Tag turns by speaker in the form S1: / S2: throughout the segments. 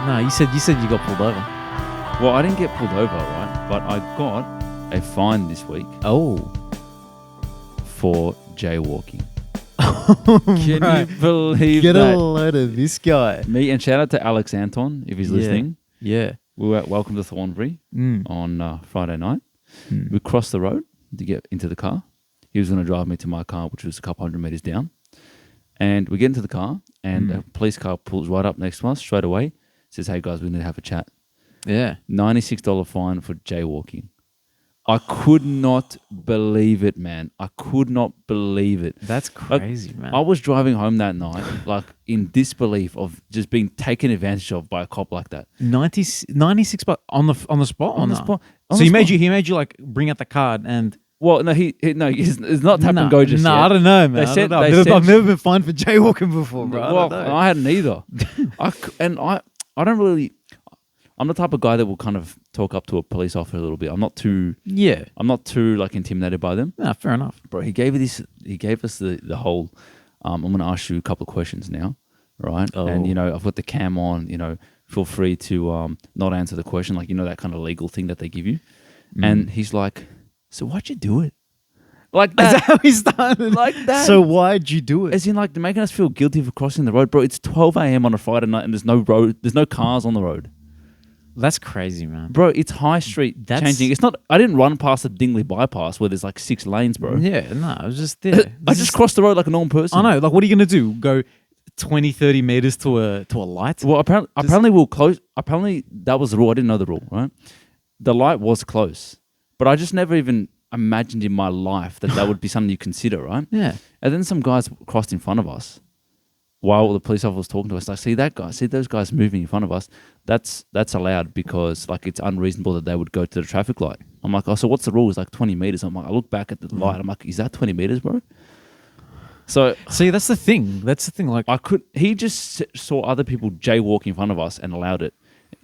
S1: No, you said you got pulled over.
S2: Well, I didn't get pulled over, right? But I got a fine this week
S1: Oh.
S2: for jaywalking. Can you believe
S1: Get
S2: that?
S1: a load of this guy.
S2: Me, and shout out to Alex Anton if he's listening.
S1: Yeah.
S2: We were at Welcome to Thornbury on Friday night. We crossed the road to get into the car. He was going to drive me to my car, which was a couple hundred meters down. And we get into the car, and a police car pulls right up next to us straight away. Says, "Hey guys, we need to have a chat."
S1: Yeah.
S2: $96 fine for jaywalking. I could not believe it, man. I could not believe it.
S1: That's crazy, man.
S2: I was driving home that night, like in disbelief of just being taken advantage of by a cop like that.
S1: 96 bucks on the spot.
S2: On the spot.
S1: So he made you like bring out the card and.
S2: Well, no, it's not tap and go just yet.
S1: I don't know, man.
S2: They said,
S1: I've never been fined for jaywalking before, bro.
S2: Well, I hadn't either. I don't really. I'm the type of guy that will kind of talk up to a police officer a little bit. I'm not too like intimidated by them.
S1: No, fair enough.
S2: Bro, he gave us the whole. I'm going to ask you a couple of questions now, right?
S1: Oh.
S2: And I've got the cam on. Feel free to not answer the question, like that kind of legal thing that they give you. And he's like, "So why'd you do it?" Like that.
S1: Is that how he started?
S2: Like that.
S1: So why'd you do it?
S2: As in, like, they're making us feel guilty for crossing the road, bro. It's 12 a.m. on a Friday night, and there's no cars on the road.
S1: That's crazy, man.
S2: Bro, it's high street changing. It's not. I didn't run past the Dingley bypass where there's like 6 lanes, bro.
S1: Yeah, no, I was just there.
S2: I just crossed the road like a normal person.
S1: I know. Like, what are you gonna do? Go 20, 30 meters to a light?
S2: Well, apparently we'll close. Apparently that was the rule. I didn't know the rule, right? The light was close, but I just never even imagined in my life that would be something you consider, right?
S1: Yeah.
S2: And then some guys crossed in front of us while the police officer was talking to us. Like, see those guys moving in front of us. That's allowed because like it's unreasonable that they would go to the traffic light. I'm like, oh, so what's the rule? It's like 20 meters. I'm like, I look back at the light. I'm like, is that 20 meters, bro? So
S1: see, that's the thing. Like,
S2: he just saw other people jaywalk in front of us and allowed it.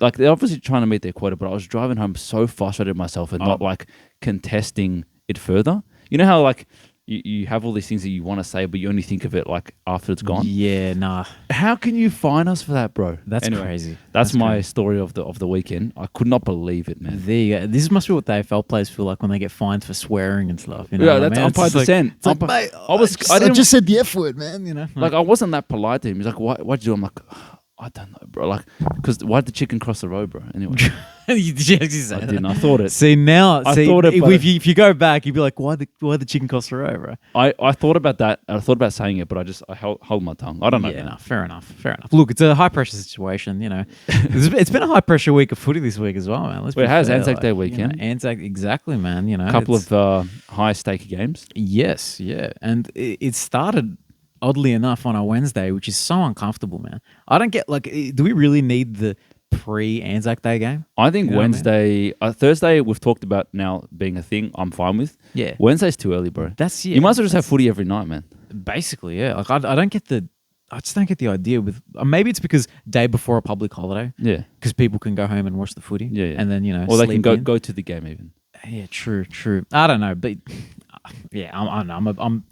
S2: Like, they're obviously trying to meet their quota, but I was driving home so frustrated myself and not like contesting it further. You know how like you have all these things that you want to say, but you only think of it like after it's gone.
S1: Yeah, nah.
S2: How can you fine us for that, bro?
S1: That's crazy.
S2: That's my story of the weekend. I could not believe it, man.
S1: There you go. This must be what the AFL players feel like when they get fined for swearing and stuff. You know
S2: Yeah, that's umpire dissent.
S1: It's like, mate,
S2: I
S1: just said the F word, man. You know,
S2: like I wasn't that polite to him. He's like, why'd you do? I'm like, I don't know, bro. Like, because why'd the chicken cross the road, bro? Anyway,
S1: Did you actually say
S2: I
S1: that?
S2: didn't. I thought it.
S1: If you go back, you'd be like, why the chicken cross the road, bro?
S2: I thought about that. I thought about saying it, but I held my tongue. I don't know.
S1: Yeah, no, fair enough. Look, it's a high pressure situation. You know, it's been a high pressure week of footy this week as well, man.
S2: It has ANZAC Day weekend.
S1: ANZAC, exactly, man. You know,
S2: a couple of high stake games.
S1: Yes, yeah, and it started oddly enough on a Wednesday, which is so uncomfortable, man. I don't get, like, do we really need the pre-ANZAC Day game?
S2: I think Wednesday, Thursday we've talked about now being a thing. I'm fine with.
S1: Yeah.
S2: Wednesday's too early, bro. You might as well just have footy every night, man.
S1: Basically, yeah. Like, I just don't get the idea with, maybe it's because day before a public holiday.
S2: Yeah.
S1: Because people can go home and watch the footy.
S2: Yeah.
S1: And then,
S2: or they can go to the game even.
S1: Yeah, true. I don't know, but yeah, I don't know. I'm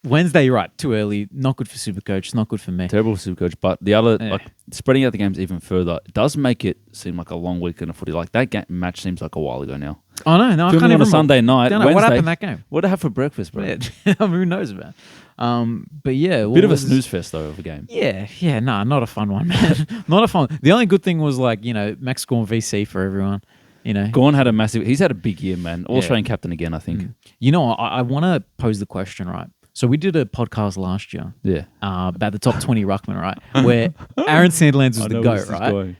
S1: Wednesday, you're right. Too early. Not good for Supercoach. Not good for me.
S2: Terrible for Supercoach. But the other, like, spreading out the games even further, it does make it seem like a long weekend of footy. Like, that match seems like a while ago now.
S1: Oh, no. I can't even
S2: on a Sunday night.
S1: Wednesday, what happened in that game?
S2: What did I have for breakfast, bro?
S1: Yeah. I mean, who knows, man? But yeah.
S2: Bit of a snooze fest, though, of a game.
S1: Yeah. Nah, not a fun one, man. Not a fun one. The only good thing was, like, you know, Max Gorn VC for everyone. You know,
S2: Gorn had he's had a big year, man. All-Australian captain again, I think.
S1: You know, I want to pose the question, right? So we did a podcast last year, about the top 20 ruckman, right? Where Aaron Sandlands was the GOAT, right?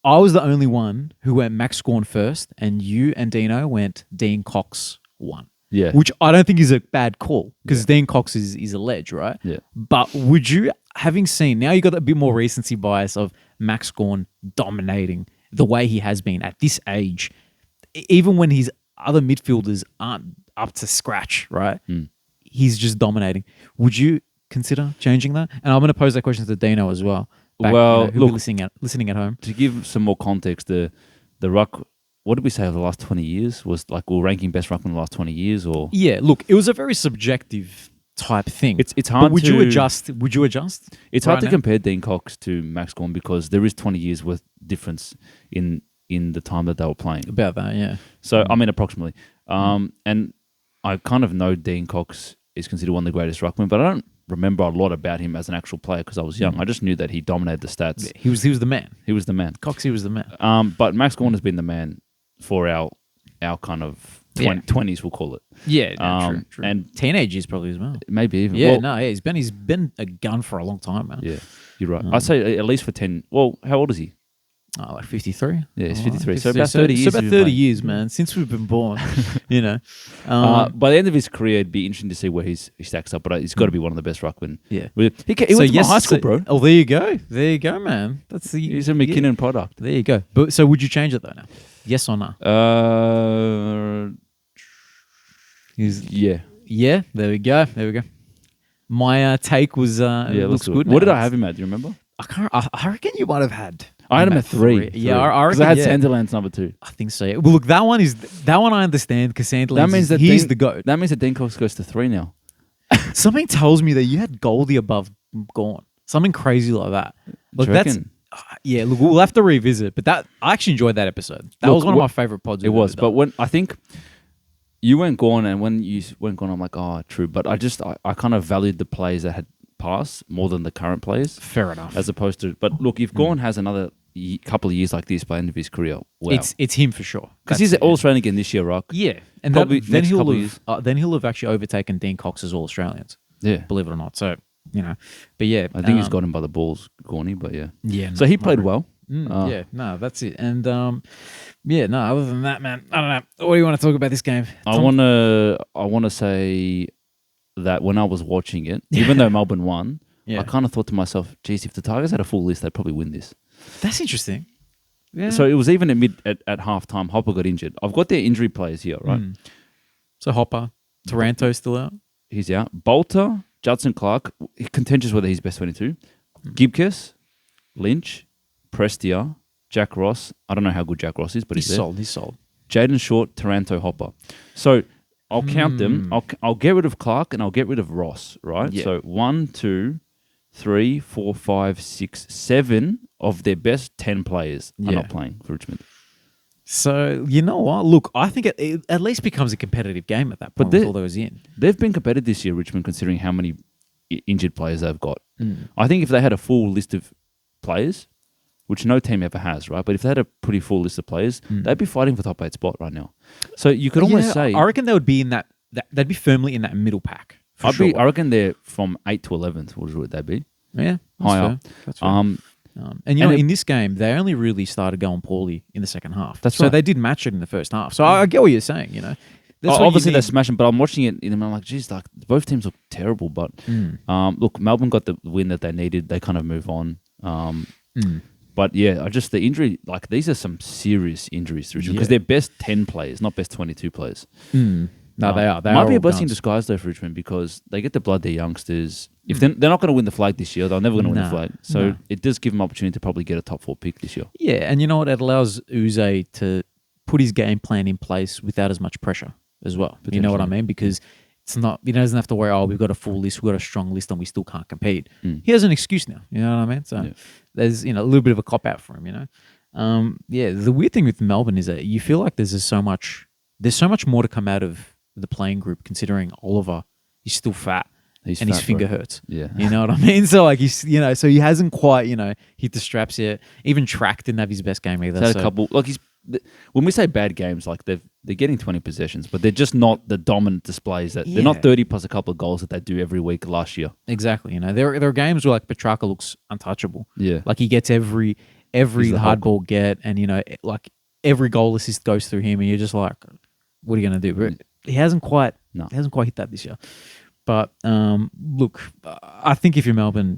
S1: I was the only one who went Max Gorn first, and you and Dino went Dean Cox 1.
S2: Yeah,
S1: which I don't think is a bad call because Dean Cox is a ledge, right?
S2: Yeah.
S1: But would you, having seen now, you got a bit more recency bias of Max Gorn dominating the way he has been at this age, even when his other midfielders aren't up to scratch, right? He's just dominating. Would you consider changing that? And I'm going to pose that question to Dino as well.
S2: Look,
S1: listening at home.
S2: To give some more context, the ruck, what did we say over the last 20 years? Was like we're ranking best ruckman in the last 20 years? Or
S1: yeah, look, it was a very subjective type thing.
S2: It's hard.
S1: But would you adjust? Would you adjust?
S2: It's hard
S1: right
S2: to
S1: now?
S2: compare Dean Cox to Max Gawn because there is 20 years worth difference in the time that they were playing.
S1: About that, yeah.
S2: So I mean, approximately. And I kind of know Dean Cox is considered one of the greatest ruckmen, but I don't remember a lot about him as an actual player because I was young. I just knew that he dominated the stats.
S1: Yeah, he was the man.
S2: He was the man.
S1: Coxie was the man.
S2: But Max Gawn has been the man for our kind of 20s, we'll call it.
S1: Yeah, no, true.
S2: And
S1: teenage years probably as well.
S2: maybe even.
S1: Yeah,
S2: well,
S1: no, yeah, he's been a gun for a long time, man.
S2: Yeah, you're right. I'd say at least for 10. Well, how old is he?
S1: Oh, like 53?
S2: Yeah, he's
S1: Oh,
S2: 53. So about 30 years.
S1: So about
S2: we've
S1: 30
S2: played.
S1: years, man, since we've been born, you know.
S2: By the end of his career, it'd be interesting to see where he stacks up, but he's got to be one of the best ruckmen.
S1: Yeah.
S2: He went to my high school, bro.
S1: Oh, there you go. There you go, man. That's the.
S2: He's a McKinnon product.
S1: There you go. But so would you change it though now? Yes or no?
S2: Yeah.
S1: Yeah, there we go. My take was looks good.
S2: What
S1: now.
S2: did I have him at? Do you remember?
S1: I reckon you might have had.
S2: I had him
S1: him
S2: at 3.
S1: Yeah, I
S2: because
S1: reckon.
S2: I had
S1: Yeah.
S2: Sanderland's number 2.
S1: I think so. Yeah. Well, look, that one I understand because Sanderland.
S2: That means that
S1: he's
S2: Dean-
S1: the goat.
S2: That means that Dean Cox goes to 3 now.
S1: Something tells me that you had Goldie above Gawn. Something crazy like that. Look,
S2: Do you reckon?
S1: yeah. Look, we'll have to revisit. But that I actually enjoyed that episode. That
S2: Look,
S1: was one of my favorite pods.
S2: It was, but when I think you went Gawn, and when you went Gawn, I'm like, oh, true. But I kind of valued the players that had passed more than the current players.
S1: Fair enough.
S2: As opposed to, but look, if Gawn has another couple of years like this by the end of his career, wow.
S1: It's him for sure.
S2: Because he's All Australian again this year, Rock.
S1: Yeah, and
S2: Probably
S1: then
S2: next couple of years.
S1: then he'll have actually overtaken Dean Cox as All Australians.
S2: Yeah,
S1: Believe it or not. So you know, but yeah,
S2: I think he's got him by the balls, Gawny. But yeah,
S1: Yeah.
S2: So he played well.
S1: Yeah, no, that's it. And yeah, no. Other than that, man, I don't know. What do you want to talk about this game?
S2: I wanna say that when I was watching it, even though Melbourne won,
S1: Yeah.
S2: I kind of thought to myself, geez, if the Tigers had a full list, they'd probably win this.
S1: That's interesting. Yeah.
S2: So it was even at half time, Hopper got injured. I've got their injury players here, right?
S1: So Hopper, Taranto still out.
S2: He's out. Bolter, Judson Clark, contentious whether he's best 22. Gibkiss, Lynch, Prestia, Jack Ross. I don't know how good Jack Ross is, but he's there.
S1: sold. He's sold.
S2: Jaden Short, Taranto, Hopper. So I'll count them. I'll get rid of Clark and I'll get rid of Ross, right?
S1: Yeah.
S2: So 1, 2, 3, 4, 5, 6, 7 of their best 10 players are
S1: Yeah.
S2: not playing for Richmond.
S1: So you know what? Look, I think it at least becomes a competitive game at that point.
S2: But
S1: With all those in.
S2: They've been competitive this year, Richmond, considering how many injured players they've got. I think if they had a full list of players, which no team ever has, right? But if they had a pretty full list of players, they'd be fighting for top 8 spot right now. So you could almost say...
S1: I reckon they would be in that they'd be firmly in that middle pack. For sure.
S2: I reckon they're from 8th to 11th. What would that be?
S1: Yeah, that's
S2: Higher.
S1: fair. That's fair. And you know, in this game, they only really started going poorly in the second half.
S2: That's
S1: so
S2: right.
S1: they did match it in the first half. So I get what you're saying. You know, that's what
S2: obviously
S1: you
S2: they're
S1: need.
S2: smashing, but I'm watching it and I'm like, geez, like both teams look terrible. But look, Melbourne got the win that they needed. They kind of move on. But yeah, the injury, like these are some serious injuries to Richmond because they're best 10 players, not best 22 players.
S1: No, they are. They
S2: might
S1: are
S2: be
S1: all
S2: a blessing in
S1: guns.
S2: disguise though for Richmond because they get to blood their youngsters. If they're not going to win the flag this year, they're never going to win the flag. So it does give them opportunity to probably get a top 4 pick this year.
S1: Yeah, and you know what? It allows Uze to put his game plan in place without as much pressure as well. You know what I mean? Because it's not, he doesn't have to worry, we've got a full list, we've got a strong list, and we still can't compete. He has an excuse now. You know what I mean? So there's, a little bit of a cop out for him, the weird thing with Melbourne is that you feel like there's so much more to come out of the playing group, considering Oliver is still fat.
S2: He's
S1: and
S2: fat,
S1: his finger
S2: bro.
S1: hurts.
S2: Yeah.
S1: You know what I mean? So like he's, so he hasn't quite, hit the straps yet. Even Track didn't have his best game either.
S2: He's had a couple, like when we say bad games, like they're getting 20 possessions, but they're just not the dominant displays that they're not 30 plus a couple of goals that they do every week last year.
S1: Exactly. There are games where like Petrarca looks untouchable.
S2: Yeah.
S1: Like he gets every hard ball get, and like every goal assist goes through him, and you're just like, what are you going to do? But he hasn't quite hit that this year. But look, I think if you're Melbourne,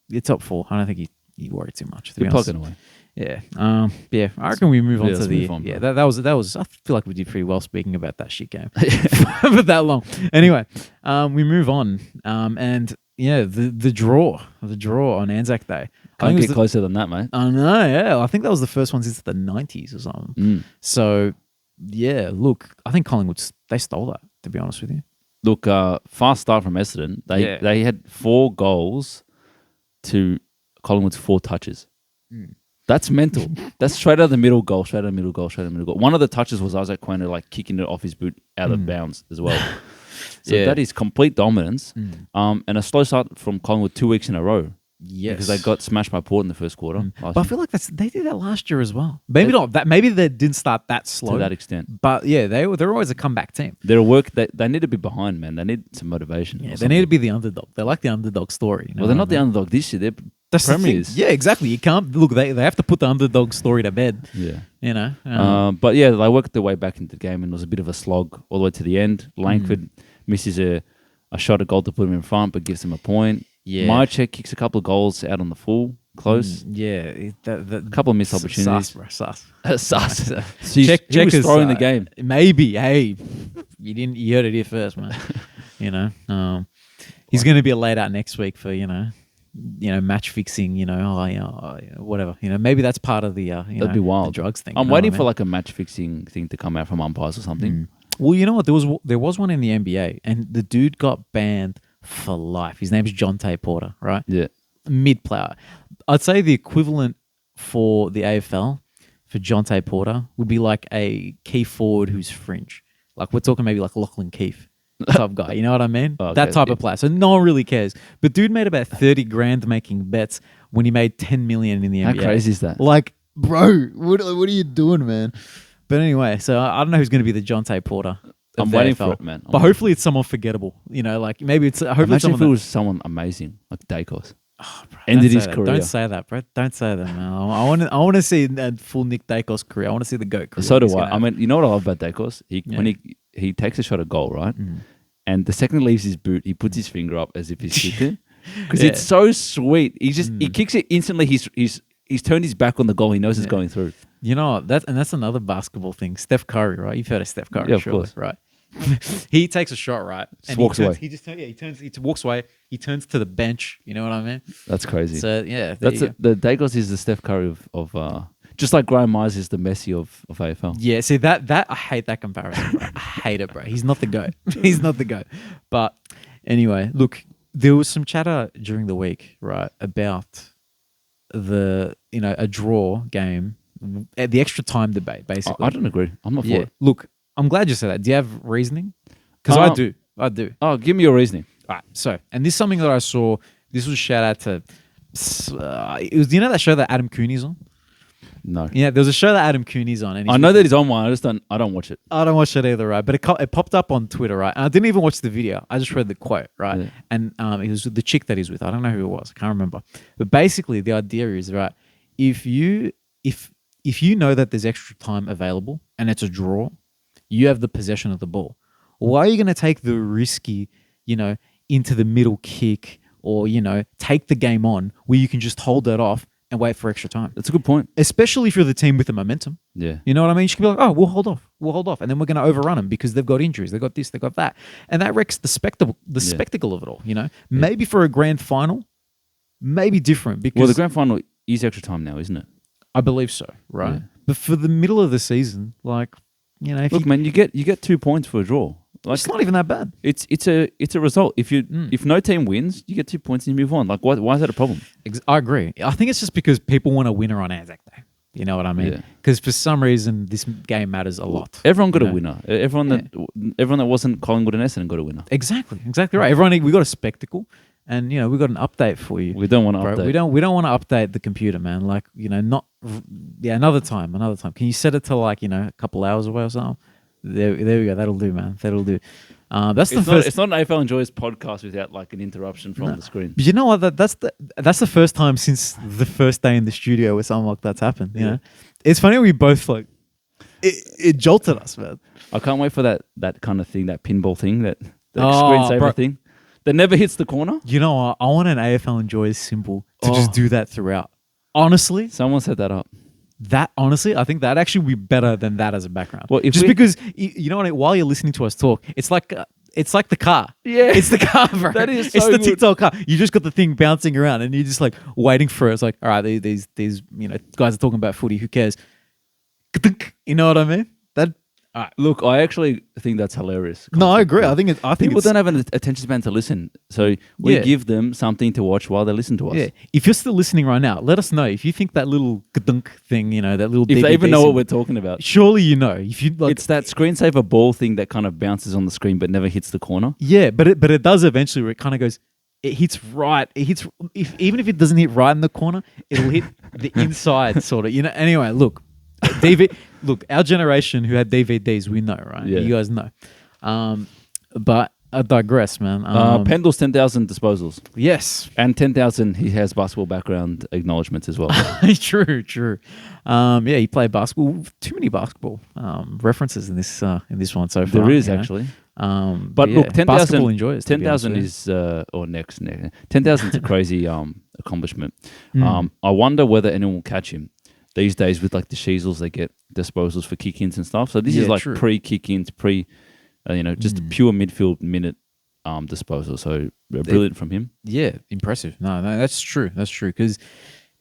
S1: you're top 4. I don't think you worry too much. To be
S2: You're
S1: honest.
S2: plugging away.
S1: Yeah. I reckon we move on to
S2: let's
S1: the
S2: move on, bro.
S1: that was I feel like we did pretty well speaking about that shit game for that long. Anyway, we move on. And yeah, the draw on Anzac Day.
S2: Can't get closer than that, mate.
S1: I know, yeah. I think that was the first one since the 90s or something. So yeah, look, I think Collingwood, they stole that, to be honest with you.
S2: Look, fast start from Essendon. They had 4 goals to Collingwood's 4 touches. That's mental. That's straight out of the middle goal, straight out of the middle goal, straight out of the middle goal. One of the touches was Isaac Quainer like kicking it off his boot out of bounds as well. So that is complete dominance. And a slow start from Collingwood 2 weeks in a row.
S1: Yes,
S2: because they got smashed by Port in the first quarter.
S1: But I feel like they did that last year as well. Maybe not that. Maybe they didn't start that slow
S2: to that extent.
S1: But yeah, they're always a comeback team.
S2: They're a work. They need to be behind, man. They need some motivation.
S1: Yeah, they need to be the underdog. They like the underdog story. You know
S2: well, they're not the underdog this year. They're premiers.
S1: Yeah, exactly. You can't look. They have to put the underdog story to bed.
S2: Yeah,
S1: you know.
S2: But yeah, they worked their way back into the game, and it was a bit of a slog all the way to the end. Langford misses a shot at goal to put him in front, but gives him a point. Yeah, Myercheck kicks a couple of goals out on the full, close.
S1: A
S2: couple of missed opportunities.
S1: Sus.
S2: He was throwing the game.
S1: Maybe. Hey, you heard it here first, man. You know, he's going to be laid out next week for match fixing. Whatever. Maybe that's part of the
S2: that'd be wild.
S1: The drugs thing.
S2: I'm waiting for like a match fixing thing to come out from umpires or something.
S1: Well, you know what? There was one in the NBA, and the dude got banned for life. His name's Jonte Porter, right?
S2: Yeah.
S1: Mid player. I'd say the equivalent for the AFL for Jonte Porter would be like a key forward who's fringe. Like we're talking maybe like Lachlan Keefe type guy. You know what I mean? Okay, that type of player. So no one really cares. But dude made about 30 grand making bets when he made 10 million in the NBA.
S2: How crazy is that?
S1: Like, bro, what are you doing, man? But anyway, so I don't know who's going to be the Jonte Porter.
S2: I'm waiting for it, man.
S1: But hopefully it's someone forgettable. Like maybe it's hopefully
S2: imagine if it was someone amazing like Dacos.
S1: Oh, bro,
S2: ended his career.
S1: Don't say that, bro. Don't say that, man. I want to see that full Nick Dacos career. I want to see the GOAT career.
S2: So do I. I mean, you know what I love about Dacos? When he takes a shot at goal, right? And the second he leaves his boot, he puts his finger up as if he's kicking. Because it's so sweet. He kicks it instantly. He's turned his back on the goal. He knows it's going through.
S1: You know, that's another basketball thing. Steph Curry, right? You've heard of Steph Curry,
S2: of course,
S1: right? He takes a shot, right?
S2: And walks away.
S1: He walks away. He turns to the bench. You know what I mean?
S2: That's crazy.
S1: So yeah,
S2: the Dacos is the Steph Curry of just like Graham Myers is the Messi of AFL.
S1: Yeah, see that I hate that comparison, bro. I hate it, bro. He's not the GOAT. He's not the GOAT. But anyway, look, there was some chatter during the week, right, about a draw game, the extra time debate, basically.
S2: I don't agree. I'm not for it.
S1: Look, I'm glad you said that. Do you have reasoning? Because I do.
S2: Oh, give me your reasoning.
S1: All right. So, and this is something that I saw. This was a shout out to. It was that show that Adam Cooney's on.
S2: No.
S1: Yeah, there was a show that Adam Cooney's on. And
S2: I know that he's on one. I don't watch it.
S1: I don't watch it either, right? But it popped up on Twitter, right? And I didn't even watch the video. I just read the quote, right? Yeah. And it was the chick that he's with. I don't know who it was. I can't remember. But basically, the idea is, right, if you know that there's extra time available and it's a draw, you have the possession of the ball. Why are you going to take the risky, into the middle kick or, take the game on where you can just hold that off and wait for extra time?
S2: That's a good point.
S1: Especially if you're the team with the momentum.
S2: Yeah.
S1: You know what I mean? You can be like, oh, we'll hold off. And then we're going to overrun them because they've got injuries. They've got this, they've got that. And that wrecks the spectacle of it all, Maybe for a grand final, maybe different because...
S2: Well, the grand final is extra time now, isn't it?
S1: I believe so, right? Yeah. But for the middle of the season, like...
S2: Look, man, you get 2 points for a draw. Like,
S1: it's not even that bad.
S2: It's a result. If no team wins, you get 2 points and you move on. Like, why is that a problem?
S1: I agree. I think it's just because people want a winner on ANZAC Day. You know what I mean? Because for some reason, this game matters a lot.
S2: Everyone got a winner. Everyone that wasn't Collingwood and Essendon got a winner.
S1: Exactly right. We got a spectacle. And we got an update for you.
S2: We don't want to update.
S1: We don't want to update the computer, man. Like another time. Can you set it to a couple hours away or something? There we go. That'll do, man. That'll do. It's
S2: not an AFL Enjoys podcast without like an interruption from the screen.
S1: But you know what? That's the first time since the first day in the studio where something like that's happened. You know, it's funny. We both it jolted us, man.
S2: I can't wait for that kind of thing, that pinball thing, that screensaver thing. That never hits the corner.
S1: You know what? I want an AFL Enjoys symbol to just do that throughout. Honestly.
S2: Someone set that up.
S1: I think that actually would be better than that as a background.
S2: Well,
S1: because, you know what, while you're listening to us talk, it's like the car.
S2: Yeah.
S1: It's the car, bro.
S2: That is so
S1: It's the
S2: good.
S1: TikTok car. You just got the thing bouncing around and you're just like waiting for it. It's like, all right, these guys are talking about footy. Who cares? You know what I mean?
S2: Look, I actually think that's hilarious.
S1: No, I
S2: concept.
S1: agree. I think
S2: People
S1: it's,
S2: don't have an attention span to listen, so we
S1: Yeah.
S2: give them something to watch while they listen to us.
S1: yeah. If you're still listening right now, let us know if you think that little dunk thing, that little.
S2: If they even
S1: DVD
S2: know what
S1: symbol-
S2: we're talking about,
S1: surely you know. If you like,
S2: it's that screensaver ball thing that kind of bounces on the screen but never hits the corner.
S1: yeah, but it does eventually. Where it kind of goes. It hits right. It hits even if it doesn't hit right in the corner, it'll hit the inside sort of. Anyway, look, look, our generation who had DVDs, we know, right?
S2: Yeah.
S1: You guys know. But I digress, man.
S2: Pendle's 10,000 disposals
S1: Yes,
S2: and 10,000. He has basketball background acknowledgements as well.
S1: true. Yeah, he played basketball. Too many basketball references in this one so far.
S2: There is
S1: you know?
S2: actually.
S1: But
S2: Look, 10,000
S1: basketball enjoyers.
S2: 10,000 is or next 10,000 is a crazy accomplishment. I wonder whether anyone will catch him these days with like the Sheezels. They get disposals for kick-ins and stuff. So this is like
S1: true.
S2: pre-kick-ins, just a pure midfield minute disposal. So brilliant from him.
S1: Yeah, impressive. No, that's true. That's true. Because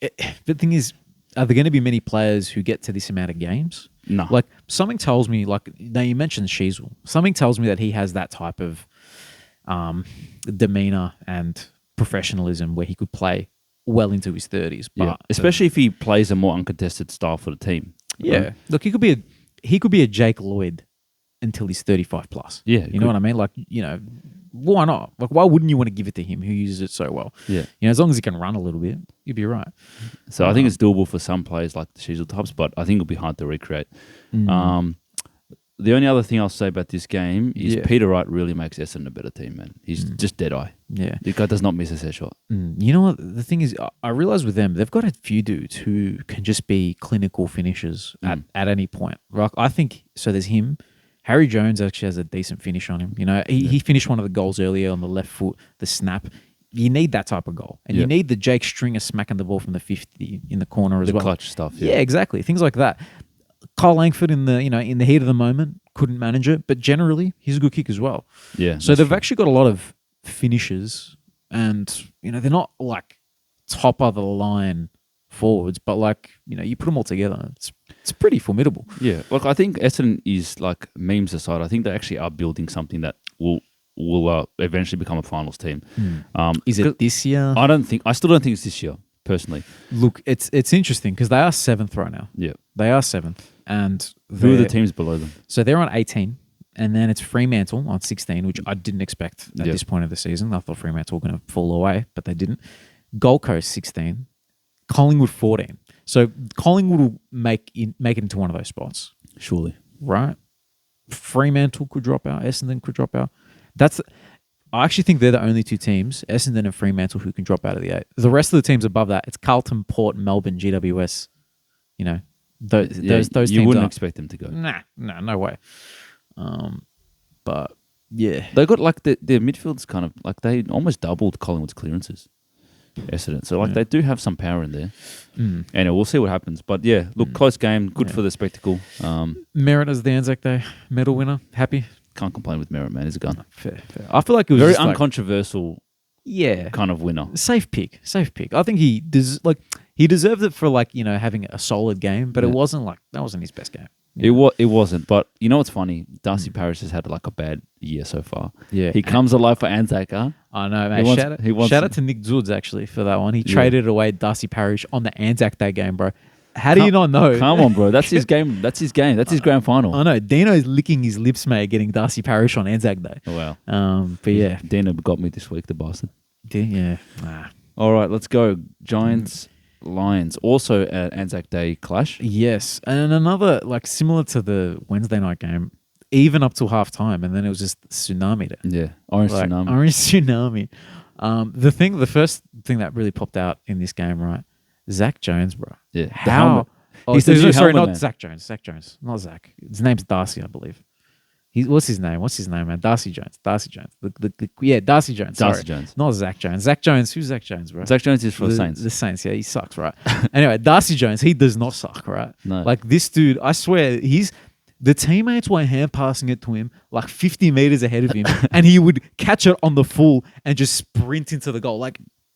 S1: the thing is, are there going to be many players who get to this amount of games?
S2: No.
S1: Like something tells me, like now you mentioned Sheezel. Something tells me that he has that type of demeanor and professionalism where he could play well into his 30s. But
S2: Yeah, especially if he plays a more uncontested style for the team.
S1: yeah,
S2: Right?
S1: look, he could be a Jake Lloyd until he's 35 plus.
S2: Yeah,
S1: you know what I mean? Like why not? Like why wouldn't you want to give it to him who uses it so well?
S2: Yeah.
S1: As long as he can run a little bit, you'd be right.
S2: So I think it's doable for some players like the Sheezel types, but I think it'll be hard to recreate. The only other thing I'll say about this game is Peter Wright really makes Essendon a better team, man. He's just dead eye.
S1: Yeah.
S2: The guy does not miss a set shot.
S1: You know what? The thing is, I realize with them, they've got a few dudes who can just be clinical finishers at any point. Like, I think, so there's him. Harry Jones actually has a decent finish on him. He finished one of the goals earlier on the left foot, the snap. You need that type of goal. And you need the Jake Stringer smacking the ball from the 50 in the corner as well.
S2: The clutch stuff.
S1: Yeah, exactly. Things like that. Cole Langford in the heat of the moment couldn't manage it, but generally he's a good kick as well.
S2: Yeah.
S1: So they've actually got a lot of finishers, and they're not like top of the line forwards, but like you put them all together, it's pretty formidable.
S2: Yeah. Look, I think Essendon is like memes aside. I think they actually are building something that will eventually become a finals team.
S1: Is it this year?
S2: I still don't think it's this year. Personally,
S1: Look, it's interesting because they are 7th right now.
S2: Yeah.
S1: They are 7th, and
S2: Who are the teams below them?
S1: So they're on 18, and then it's Fremantle on 16, which I didn't expect at this point of the season. I thought Fremantle were going to fall away, but they didn't. Gold Coast 16, Collingwood 14. So Collingwood will make it into one of those spots,
S2: Surely.
S1: right? Fremantle could drop out. Essendon could drop out. I actually think they're the only two teams, Essendon and Fremantle, who can drop out of the 8. The rest of the teams above that, it's Carlton, Port, Melbourne, GWS. Those teams.
S2: You wouldn't expect them to go.
S1: Nah, no way. But yeah,
S2: They got like their midfield's kind of like they almost doubled Collingwood's clearances. Essendon. So like they do have some power in there. Anyway, we'll see what happens. But yeah, look, close game, good for the spectacle.
S1: Merritt as the Anzac Day medal winner. Happy?
S2: Can't complain with Merritt, man. He's a gun.
S1: Fair. I feel like it was
S2: Very
S1: just like,
S2: uncontroversial kind of winner.
S1: safe pick. I think he deserved it for having a solid game, but it wasn't that wasn't his best game.
S2: It wasn't. But you know what's funny? Darcy Parish has had like a bad year so far.
S1: Yeah.
S2: He comes alive for Anzac, huh?
S1: I know, man. Shout out to Nick Zoods actually for that one. He traded away Darcy Parish on the Anzac Day game, bro. How do you not know?
S2: Come on, bro. That's his game. That's his game. That's his grand final.
S1: I know. Dino's licking his lips, mate, getting Darcy Parish on Anzac Day.
S2: Oh, wow.
S1: But yeah.
S2: Dino got me this week, the bastard.
S1: Yeah.
S2: All right, let's go. Giants, Lions. Also an Anzac Day clash.
S1: Yes. And another, similar to the Wednesday night game, even up till half time, and then it was just tsunami day.
S2: Yeah. Orange tsunami.
S1: Orange tsunami. The first thing that really popped out in this game, right? Zach Jones, bro.
S2: Yeah.
S1: How?
S2: He's the new
S1: sorry,
S2: helmet
S1: not
S2: man.
S1: Zach Jones. Zach Jones. Not Zach. His name's Darcy, I believe. What's his name, man? Darcy Jones. Darcy Jones. Darcy Jones.
S2: Darcy
S1: Sorry.
S2: Jones.
S1: Not Zach Jones. Zach Jones. Who's Zach Jones, bro?
S2: Zach Jones is for the Saints.
S1: The Saints, yeah. He sucks, right? Anyway, Darcy Jones, he does not suck, right?
S2: No.
S1: This dude, I swear, the teammates were hand passing it to him 50 meters ahead of him, and he would catch it on the full and just sprint into the goal.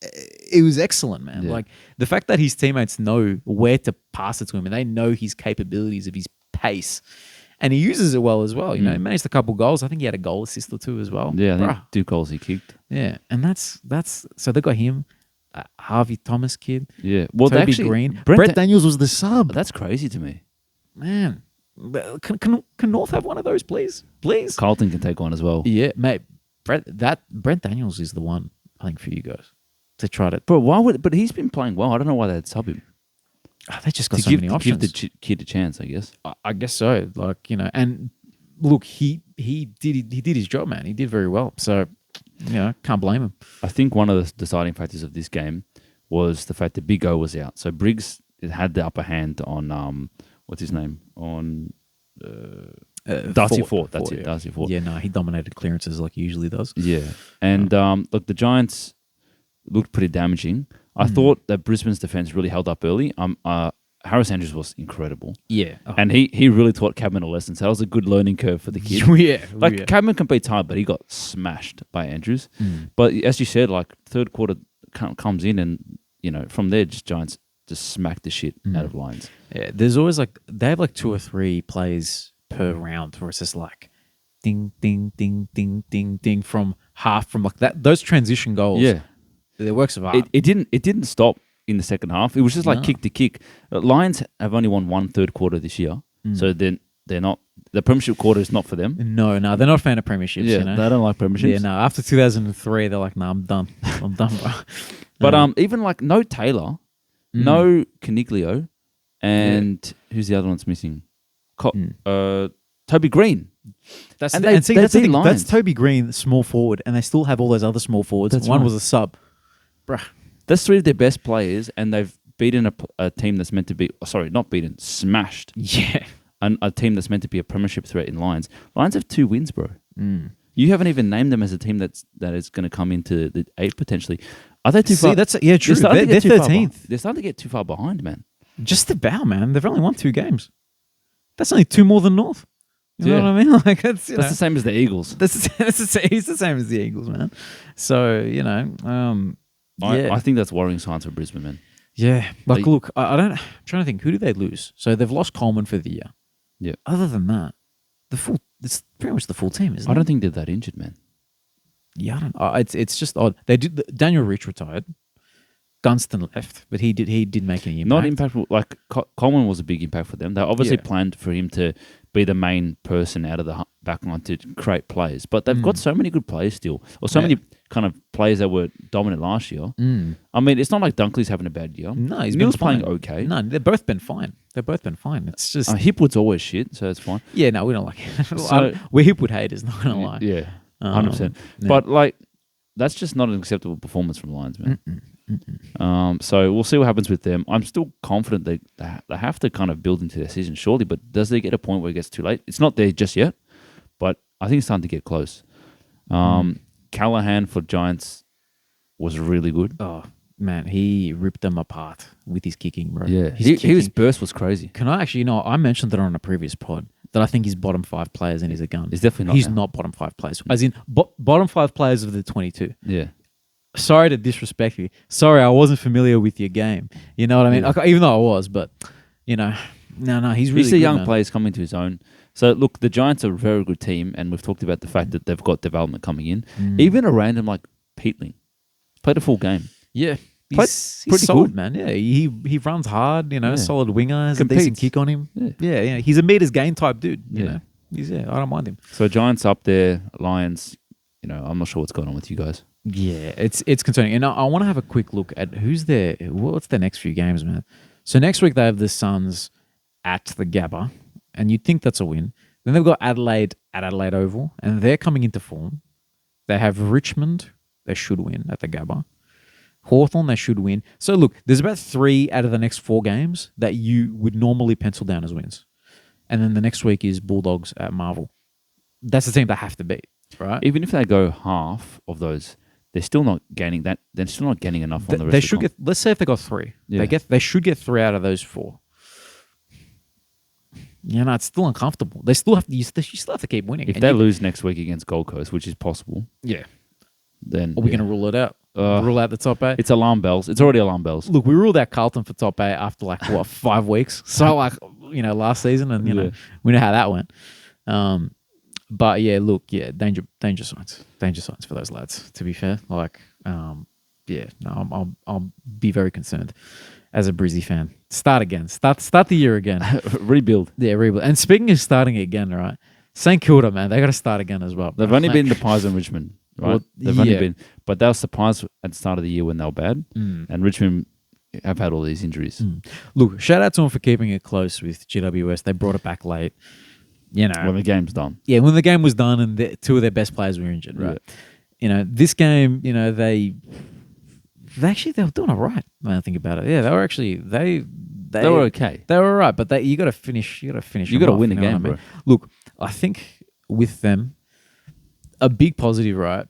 S1: It was excellent, man.
S2: Yeah.
S1: The fact that his teammates know where to pass it to him and they know his capabilities of his pace and he uses it well as well. You know, he managed a couple goals. I think he had a goal assist or two as well.
S2: Yeah, I think
S1: Bruh.
S2: 2 goals he kicked.
S1: Yeah, and that's so they got him, Harvey Thomas kid,
S2: Yeah. Well,
S1: Toby
S2: actually,
S1: Green,
S2: Brent
S1: Brett Daniels was the sub.
S2: That's crazy to me.
S1: Man, can North have one of those, please? Please.
S2: Carlton can take one as well.
S1: Yeah, mate. Brent Daniels is the one I think for you guys to try to.
S2: Bro, why would? But he's been playing well. I don't know why they'd sub him.
S1: They just got
S2: To
S1: so
S2: give,
S1: many
S2: to
S1: options.
S2: give the kid a chance, I guess.
S1: I guess so. Like, you know, and look, he did his job, man. He did very well. So, you know, can't blame him.
S2: I think one of the deciding factors of this game was the fact that Big O was out. So Briggs had the upper hand on what's his name? On Darcy Fort. That's it.
S1: Yeah.
S2: Darcy Fort.
S1: Yeah, no, he dominated clearances like he usually does.
S2: Yeah. And look, the Giants looked pretty damaging. I thought that Brisbane's defense really held up early. Harris Andrews was incredible.
S1: Yeah. Oh.
S2: And he really taught Cabman a lesson. So that was a good learning curve for the kid.
S1: Yeah.
S2: Like,
S1: yeah.
S2: Cabman can beat hard, but he got smashed by Andrews. But as you said, like, third quarter comes in and, you know, from there, just Giants just smack the shit out of Lions.
S1: Yeah, there's always like, they have like 2 or 3 plays per round where it's just like ding, ding, ding, ding, ding, ding from half, from like that, those transition goals.
S2: Yeah.
S1: They're works of art.
S2: It didn't stop in the second half. It was just like
S1: No.
S2: kick to kick. Lions have only won 1 third quarter this year. So they're not, the premiership quarter is not for them.
S1: No, they're not a fan of premierships,
S2: Yeah,
S1: you know?
S2: they don't like premierships.
S1: Yeah, no, after 2003, they're like, nah, I'm done. I'm done, bro.
S2: But even like no Taylor, no Caniglio, and who's the other one's missing? Toby Green.
S1: That's
S2: And
S1: the,
S2: they-
S1: and see,
S2: they
S1: that's the
S2: beat
S1: thing.
S2: Lions.
S1: That's Toby Green, small forward, and they still have all those other small forwards.
S2: That's
S1: One
S2: right.
S1: was a sub. Bruh.
S2: That's 3 of their best players, and they've beaten a team that's meant to be, not beaten, smashed
S1: Yeah.
S2: a team that's meant to be a premiership threat in Lions. Lions have 2 wins, bro. You haven't even named them as a team that is going to come into the 8 potentially. Are they too
S1: See,
S2: far?
S1: that's yeah, true.
S2: starting to
S1: They're
S2: get too far
S1: 13th.
S2: They're starting to get too far behind, man.
S1: Just about, man. They've only won 2 games. That's only 2 more than North. You know
S2: Yeah.
S1: what I mean? Like that's
S2: That's the same as the Eagles.
S1: He's the same as the Eagles, man. So you know, yeah,
S2: I think that's worrying signs for Brisbane, man.
S1: yeah. Like,
S2: Like-
S1: look, I'm trying to think. Who do they lose? So they've lost Coleman for the year.
S2: Yeah.
S1: Other than that, it's pretty much the full team, isn't it?
S2: I don't think they're that injured, man.
S1: Yeah, I don't. It's just odd. They did. Daniel Rich retired. Gunston left, but he did make an impact.
S2: Not impactful. Like Coleman was a big impact for them. They obviously
S1: Yeah.
S2: planned for him to be the main person out of the back line to create plays, but they've got so many good players still, or so
S1: Yeah.
S2: many kind of players that were dominant last year. I mean, it's not like Dunkley's having a bad year.
S1: No, he's
S2: Neil's
S1: been fine.
S2: playing okay.
S1: No, they've both been fine. It's just
S2: Hipwood's always shit, so it's fine.
S1: yeah. No, we don't like it.
S2: So-
S1: We're Hipwood haters. Not gonna lie.
S2: Yeah, 100%.
S1: yeah.
S2: But like, that's just not an acceptable performance from Lions, man. So we'll see what happens with them. I'm still confident they have to kind of build into their season, surely. But does they get a point where it gets too late? It's not there just yet, but I think it's starting to get close. Callahan for Giants was really good.
S1: Oh man, he ripped them apart with his kicking, bro.
S2: Yeah,
S1: His
S2: his
S1: kicking.
S2: burst was crazy.
S1: Can I actually? I mentioned that on a previous pod that I think he's bottom 5 players and he's a gun.
S2: He's definitely not
S1: He's
S2: now.
S1: not bottom 5 players. As in bottom 5 players of the 22.
S2: Yeah,
S1: Sorry to disrespect you. Sorry, I wasn't familiar with your game. You know what I mean?
S2: Yeah.
S1: Like, even though I was, but you know, no, he's really.
S2: he's a
S1: good,
S2: young
S1: man.
S2: player coming to his own. So look, the Giants are a very good team, and we've talked about the fact that they've got development coming in. Even a random like Peatling played a full game.
S1: Yeah.
S2: Played
S1: He's
S2: pretty
S1: solid,
S2: good.
S1: man. Yeah, he runs hard. You know,
S2: Yeah.
S1: solid winger, has a decent
S2: Competes.
S1: kick on him.
S2: Yeah.
S1: Yeah. He's a meters gain type dude. You
S2: Yeah.
S1: know, I don't mind him.
S2: So Giants up there, Lions. You know, I'm not sure what's going on with you guys.
S1: Yeah, it's concerning. And I want to have a quick look at who's there. What's their next few games, man? So next week they have the Suns at the Gabba, and you'd think that's a win. Then they've got Adelaide at Adelaide Oval, and they're coming into form. They have Richmond. They should win at the Gabba. Hawthorn, they should win. So look, there's about 3 out of the next 4 games that you would normally pencil down as wins. And then the next week is Bulldogs at Marvel. That's the team they have to beat, right?
S2: Even if they go half of those, they're still not gaining that. They're still not gaining enough on the rest.
S1: They
S2: of
S1: should
S2: the
S1: get. Let's say if they got 3,
S2: Yeah.
S1: they should get 3 out of those 4. You know, it's still uncomfortable. They still have to. You still have to keep winning.
S2: If
S1: And
S2: they
S1: you-
S2: lose next week against Gold Coast, which is possible,
S1: yeah,
S2: then
S1: are we going to rule it out? Rule out the top 8.
S2: It's alarm bells. It's already alarm bells.
S1: Look, we ruled out Carlton for top 8 after 5 weeks. So last season, and
S2: Yeah.
S1: we know how that went. But yeah, look, danger signs for those lads. To be fair, I'll be very concerned as a Brizzy fan. Start again. Start the year again.
S2: Rebuild.
S1: Yeah, rebuild. And speaking of starting again, right? St Kilda, man, they got to start again as well.
S2: They've only been the Pies in Richmond, right?
S1: Well,
S2: They've only
S1: yeah.
S2: been, but they were surprised at the start of the year when they were bad,
S1: Mm.
S2: and Richmond have had all these injuries.
S1: Look, shout out to them for keeping it close with GWS. They brought it back late.
S2: When the game's done.
S1: Yeah, when the game was done and two of their best players were injured, right? This game, they were doing all right when I think about it. Yeah, they were actually they
S2: were okay.
S1: They were all right, but you got to finish. You got to finish.
S2: You got to win a game, bro.
S1: Look, I think with them, a big positive, right?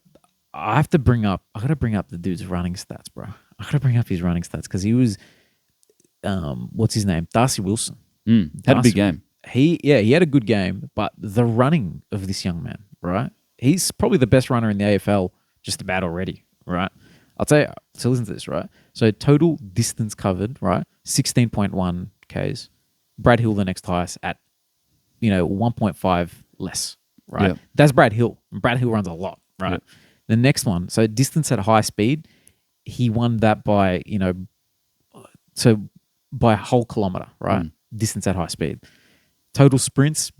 S1: I got to bring up the dude's running stats, bro. I got to bring up his running stats because he was, what's his name? Darcy Wilson.
S2: Had a big game.
S1: He had a good game, but the running of this young man, right? He's probably the best runner in the AFL just about already, right? I'll tell you, so listen to this, right? So total distance covered, right? 16.1 Ks. Brad Hill, the next highest at, 1.5 less, right?
S2: Yeah.
S1: That's Brad Hill. Brad Hill runs a lot, right?
S2: Yeah.
S1: The next one, so distance at high speed, he won that by, by a whole kilometer, right? Distance at high speed. Total sprints,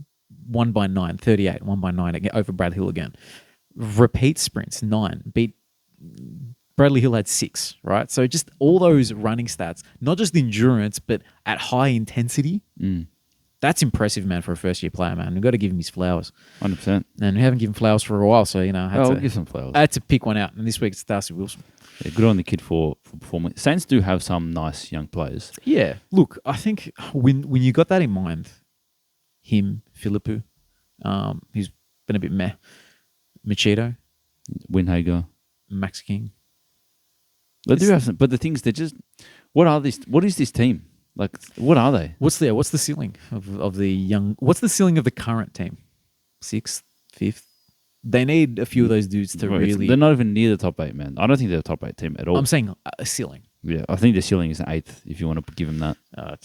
S1: 1 by 9, 38, 1 by 9 again, over Brad Hill again. Repeat sprints, 9. Beat Bradley Hill had 6, right? So just all those running stats, not just endurance, but at high intensity. That's impressive, man, for a first-year player, man. We've got to give him his flowers.
S2: 100%.
S1: And we haven't given flowers for a while, so,
S2: I'll give some flowers.
S1: I had to pick one out. And this week it's Darcy Wilson.
S2: Yeah, good on the kid for performing. Saints do have some nice young players.
S1: Yeah. Look, I think when you got that in mind, him, Philippou, he's been a bit meh. Machito,
S2: Winhager.
S1: Max King.
S2: They do have some, but the things they're just. What is this team? Like, what are they?
S1: What's the ceiling of the young? What's the ceiling of the current team? 6th, 5th. They need a few of those dudes to really.
S2: They're not even near the top 8, man. I don't think they're a top 8 team at all.
S1: I'm saying a ceiling.
S2: Yeah, I think the ceiling is an 8th. If you want to give them that,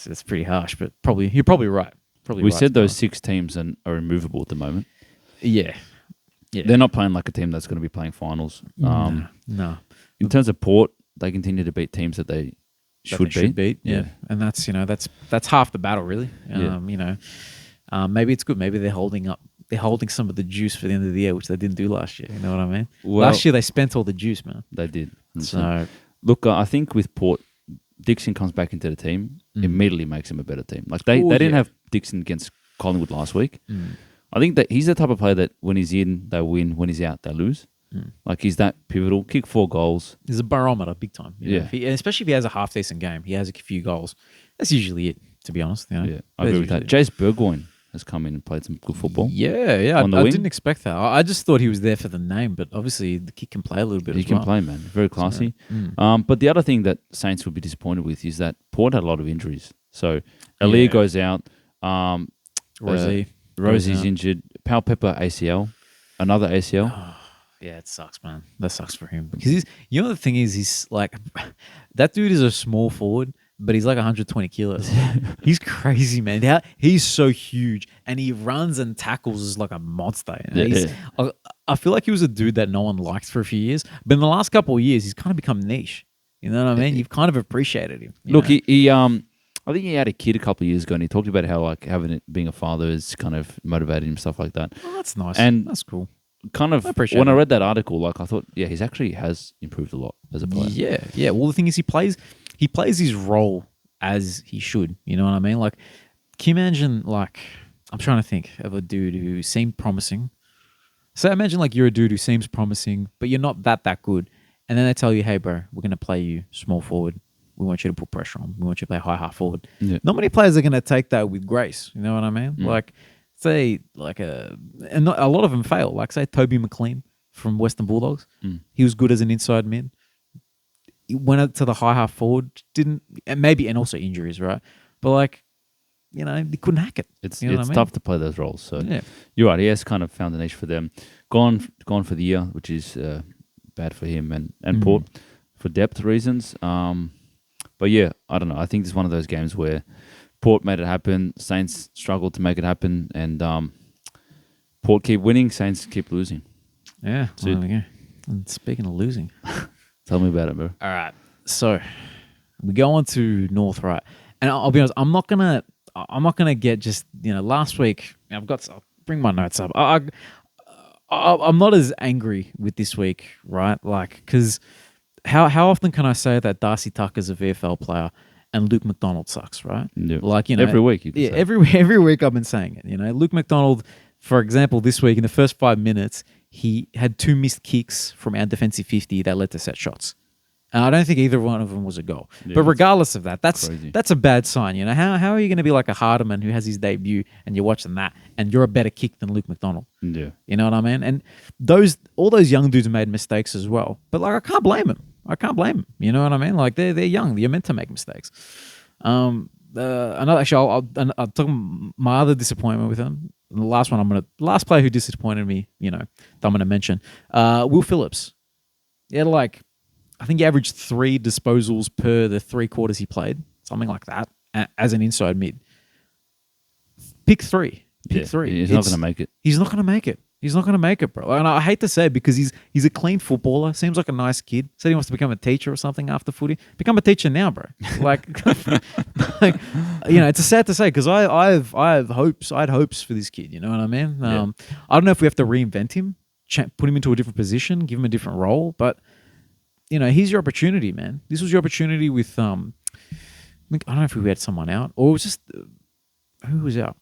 S1: it's pretty harsh, but you're probably right.
S2: We said those 6 teams are immovable at the moment.
S1: Yeah.
S2: They're not playing like a team that's going to be playing finals.
S1: No.
S2: In terms of Port, they continue to beat teams that they should beat.
S1: Yeah. And that's half the battle, really. Maybe it's good. Maybe they're holding some of the juice for the end of the year, which they didn't do last year. You know what I mean? Well, last year they spent all the juice, man.
S2: They did.
S1: So
S2: look, I think with Port, Dixon comes back into the team, immediately makes him a better team. Like they didn't have Dixon against Collingwood last week. I think that he's the type of player that when he's in, they win. When he's out, they lose. Like he's that pivotal. Kick 4 goals.
S1: He's a barometer, big time.
S2: Yeah.
S1: Especially if he has a half decent game, he has a few goals. That's usually it, to be honest.
S2: Yeah, I agree with that. Jace Burgoyne has come in and played some good football.
S1: Yeah. I didn't expect that. I just thought he was there for the name, but obviously the kid can play a little bit.
S2: He can play, man. Very classy. But the other thing that Saints would be disappointed with is that Port had a lot of injuries. So Aaliyah goes out. Rosie's injured. Pal Pepper ACL. Another ACL.
S1: Oh, yeah, it sucks, man. That sucks for him because the thing is, he's like that dude is a small forward, but he's like 120 kilos. He's crazy, man. He's so huge, and he runs and tackles like a monster. I feel like he was a dude that no one liked for a few years, but in the last couple of years, he's kind of become niche. You know what I mean? You've kind of appreciated him.
S2: Look, he I think he had a kid a couple of years ago, and he talked about how like being a father has kind of motivated him, stuff like that.
S1: Oh, that's nice.
S2: And
S1: that's cool.
S2: Kind of when I read that article, like I thought, yeah, he's actually has improved a lot as a player.
S1: Yeah. Well, the thing is, he plays his role as he should. You know what I mean? Like, can you imagine? Like, I'm trying to think of a dude who seemed promising. So imagine like you're a dude who seems promising, but you're not that good, and then they tell you, "Hey, bro, we're gonna play you small forward. We want you to put pressure on. We want you to play high half forward."
S2: Yeah.
S1: Not many players are gonna take that with grace. You know what I mean? Like. Say and not, a lot of them fail. Like say Toby McLean from Western Bulldogs, he was good as an inside mid. He went out to the high half forward, and also injuries, right? But like, he couldn't hack it.
S2: It's
S1: tough
S2: tough to play those roles. So you're right. He has kind of found a niche for them. Gone for the year, which is bad for him and Port for depth reasons. But yeah, I don't know. I think it's one of those games where Port made it happen. Saints struggled to make it happen, and Port keep winning. Saints keep losing.
S1: Yeah.
S2: So-
S1: Well, yeah. And speaking of losing,
S2: Tell me about it, bro.
S1: all right. So we go on to North, right? And I'll be honest, I'm not gonna get just last week. I'll bring my notes up. I'm not as angry with this week, right? Like, because how often can I say that Darcy Tucker's a VFL player and Luke McDonald sucks, right?
S2: Yeah.
S1: Like,
S2: every week. You can say.
S1: every week I've been saying it. Luke McDonald, for example, this week in the first 5 minutes, he had 2 missed kicks from our defensive 50 that led to set shots. And I don't think either one of them was a goal.
S2: Yeah,
S1: but regardless of that,
S2: crazy.
S1: that's a bad sign. How are you going to be like a Hardeman who has his debut and you're watching that and you're a better kick than Luke McDonald?
S2: Yeah.
S1: You know what I mean? And all those young dudes made mistakes as well. But like I can't blame them. You know what I mean? Like they're young. You're meant to make mistakes. I'll talk my other disappointment with him. The last player who disappointed me, that I'm gonna mention, Will Phillips. Yeah, like I think he averaged 3 disposals per the 3 quarters he played, something like that, as an inside mid. Pick three.
S2: He's not going to make it.
S1: He's not going to make it, bro. And I hate to say it because he's a clean footballer. Seems like a nice kid. Said he wants to become a teacher or something after footy. Become a teacher now, bro. It's sad to say because I have hopes. I had hopes for this kid. You know what I mean?
S2: Yeah.
S1: I don't know if we have to reinvent him, put him into a different position, give him a different role, but here's your opportunity, man. This was your opportunity with I don't know if we had someone out or it was just who was out.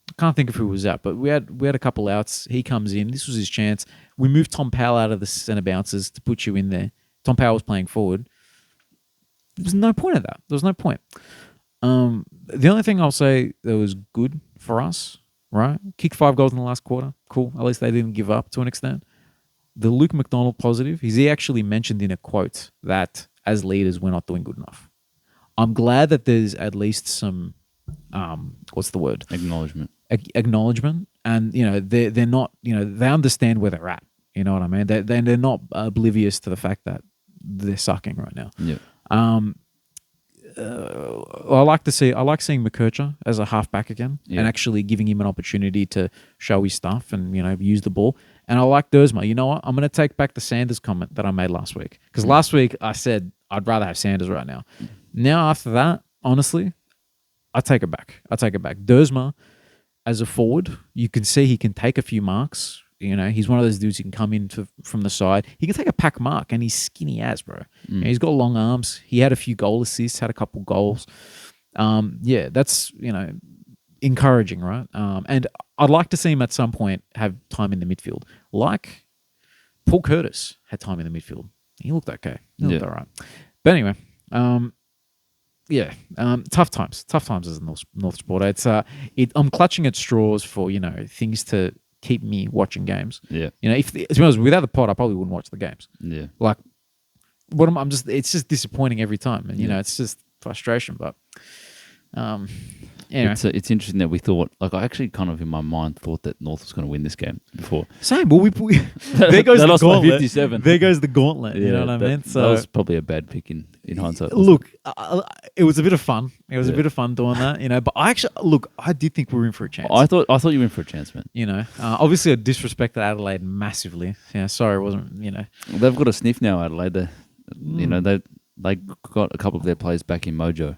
S1: I can't think of who was out, but we had a couple outs. He comes in. This was his chance. We moved Tom Powell out of the centre bouncers to put you in there. Tom Powell was playing forward. There was no point of that. There was no point. The only thing I'll say that was good for us, right? Kicked 5 goals in the last quarter. Cool. At least they didn't give up to an extent. The Luke McDonald positive is he actually mentioned in a quote that as leaders, we're not doing good enough. I'm glad that there's at least some, what's the word? Acknowledgement. And, they're not, they understand where they're at. You know what I mean? They're not oblivious to the fact that they're sucking right now.
S2: Yeah.
S1: I like seeing McKercher as a halfback again and actually giving him an opportunity to show his stuff and, use the ball. And I like Dersma. You know what? I'm going to take back the Sanders comment that I made last week. Because last week I said I'd rather have Sanders right now. Now after that, honestly, I take it back. Dersma, as a forward, you can see he can take a few marks. He's one of those dudes who can come in from the side. He can take a pack mark, and he's skinny as, bro. He's got long arms. He had a few goal assists, had a couple goals. That's, encouraging, right? And I'd like to see him at some point have time in the midfield. Like Paul Curtis had time in the midfield. He looked okay. He looked all right. But anyway, tough times as a North supporter. It's I'm clutching at straws for things to keep me watching games.
S2: Yeah.
S1: If to be honest, without the pod, I probably wouldn't watch the games.
S2: Yeah.
S1: Like, it's just disappointing every time, and it's just frustration. But anyway,
S2: it's interesting that we thought, like, I actually kind of in my mind thought that North was going to win this game before.
S1: Same. Well, there goes
S2: They
S1: the
S2: lost by
S1: gauntlet.
S2: 57.
S1: There goes the gauntlet. You know what I mean?
S2: So that was probably a bad pick in hindsight.
S1: Look, it was a bit of fun. It was a bit of fun doing that, But I did think we were in for a chance.
S2: I thought you were in for a chance, man.
S1: Obviously I disrespected Adelaide massively. Sorry, it wasn't.
S2: They've got a sniff now, Adelaide. They got a couple of their players back in mojo.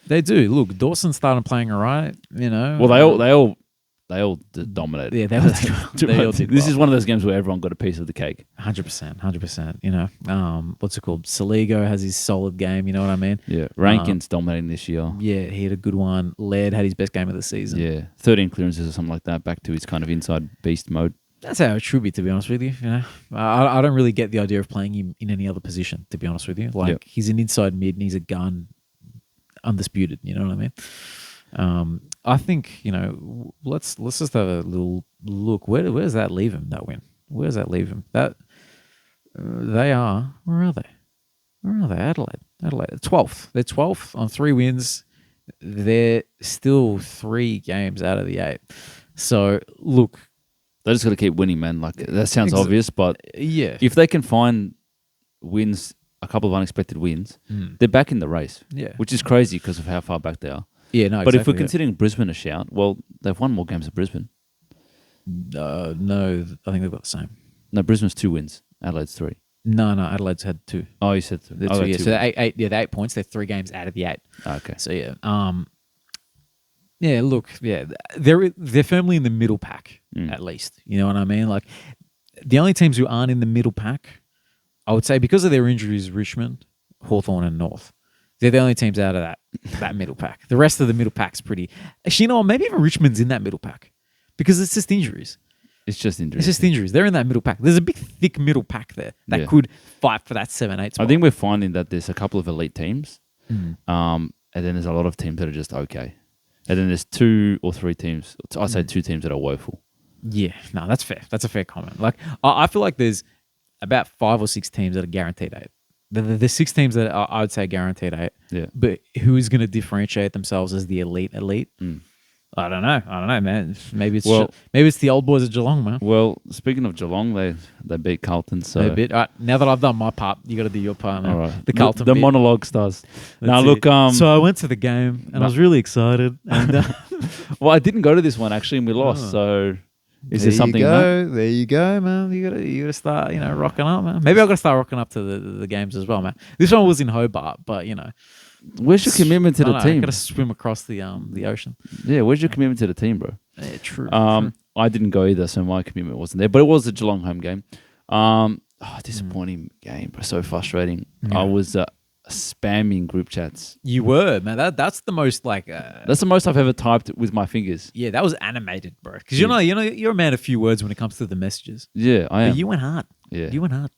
S1: They do. Look, Dawson started playing all right.
S2: Well, they all dominated.
S1: Yeah, they all did.
S2: This is one of those games where everyone got a piece of the cake.
S1: 100%. What's it called? Saligo has his solid game. You know what I mean?
S2: Yeah, Rankin's dominating this year.
S1: Yeah, he had a good one. Laird had his best game of the season.
S2: Yeah, 13 clearances or something like that. Back to his kind of inside beast mode.
S1: That's how it should be, to be honest with you. I don't really get the idea of playing him in any other position, to be honest with you. Like, he's an inside mid and he's a gun, undisputed. You know what I mean? I think, let's just have a little look. Where does that leave him, that win? Where does that leave him? Where are they? Adelaide. 12th. They're 12th on 3 wins. They're still 3 games out of the 8. So, look.
S2: They just got to keep winning, man. Like, that sounds obvious, but if they can find wins, a couple of unexpected wins, they're back in the race.
S1: Yeah.
S2: Which is crazy because of how far back they are.
S1: Yeah, no,
S2: But if we're
S1: exactly,
S2: considering Brisbane a shout, well, they've won more games than Brisbane.
S1: No, I think they've got the same.
S2: No, Brisbane's 2 wins. Adelaide's 3.
S1: No, Adelaide's had 2.
S2: Oh, you said 3.
S1: They're
S2: Oh,
S1: 2, yeah.
S2: two
S1: So
S2: wins.
S1: they're 8 points. They're 3 games out of the 8.
S2: Okay.
S1: So yeah, yeah. Look, yeah, they're firmly in the middle pack at least. You know what I mean? Like the only teams who aren't in the middle pack, I would say, because of their injuries, Richmond, Hawthorn, and North. They're the only teams out of that middle pack. The rest of the middle pack's pretty. Actually, you know what? Maybe even Richmond's in that middle pack because it's just injuries.
S2: It's just injuries.
S1: It's just injuries. They're in that middle pack. There's a big, thick middle pack there that could fight for that 7-8 spot.
S2: I think we're finding that there's a couple of elite teams, and then there's a lot of teams that are just okay. And then there's 2 or 3 teams. I'd say 2 teams that are woeful.
S1: Yeah, no, that's fair. That's a fair comment. Like, I feel like there's about 5 or 6 teams that are guaranteed 8. The 6 teams that I would say guaranteed 8.
S2: Yeah.
S1: But who is going to differentiate themselves as the elite? I don't know, man. Maybe it's the old boys of Geelong, man.
S2: Well, speaking of Geelong, they beat Carlton. So
S1: A bit. All right, now that I've done my part, you got to do your part, man.
S2: all right,
S1: The Carlton
S2: the
S1: bit.
S2: monologue stars. Now
S1: That's
S2: look,
S1: it. So I went to the game and I was really excited. And
S2: well, I didn't go to this one actually, and we lost. So is there something?
S1: There you go, man. You gotta start, rocking up, man. Maybe I gotta start rocking up to the games as well, man. This one was in Hobart, but
S2: Where's your commitment to the
S1: I
S2: team?
S1: gotta swim across the ocean.
S2: Yeah, where's your commitment to the team, bro?
S1: Yeah, true.
S2: I didn't go either, so my commitment wasn't there. But it was a Geelong home game. Disappointing game, bro. So frustrating.
S1: Yeah.
S2: I was spamming group chats.
S1: You were, man. That's the most like.
S2: That's the most I've ever typed with my fingers.
S1: Yeah, that was animated, bro. Because you're a man of few words when it comes to the messages.
S2: Yeah, I am.
S1: But you went hard.
S2: Yeah,
S1: You went hard.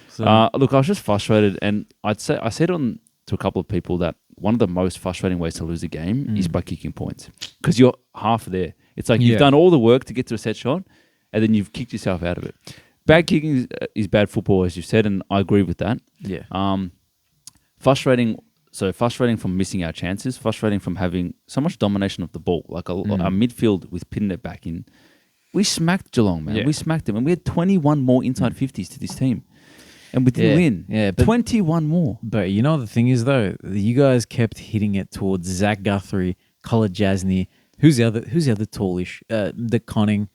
S1: So,
S2: look, I was just frustrated, and I said on to a couple of people that one of the most frustrating ways to lose a game is by kicking points because you're half there. It's like you've done all the work to get to a set shot, and then you've kicked yourself out of it. Bad kicking is bad football, as you said, and I agree with that.
S1: yeah.
S2: Frustrating. So frustrating from missing our chances. Frustrating from having so much domination of the ball. Like our midfield with pinning it back in. We smacked Geelong, man.
S1: Yeah.
S2: We smacked them, and we had 21 more inside 50s to this team, and we didn't win.
S1: Yeah, but
S2: 21 more.
S1: But the thing is though, you guys kept hitting it towards Zach Guthrie, Colin Jasny. Who's the other tallish? The Conning.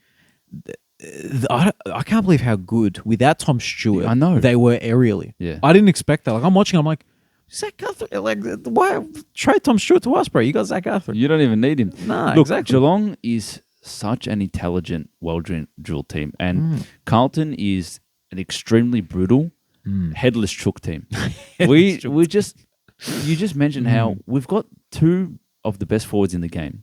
S1: I can't believe how good without Tom Stewart.
S2: I know
S1: they were aerially.
S2: Yeah,
S1: I didn't expect that. Like I'm watching, I'm like, Zach Guthrie. Like why trade Tom Stewart to us, bro? You got Zach Guthrie.
S2: You don't even need him.
S1: Nah,
S2: look,
S1: exactly.
S2: Geelong is such an intelligent, well-drilled team, and Carlton is an extremely brutal, headless chook team. You just mentioned how we've got 2 of the best forwards in the game,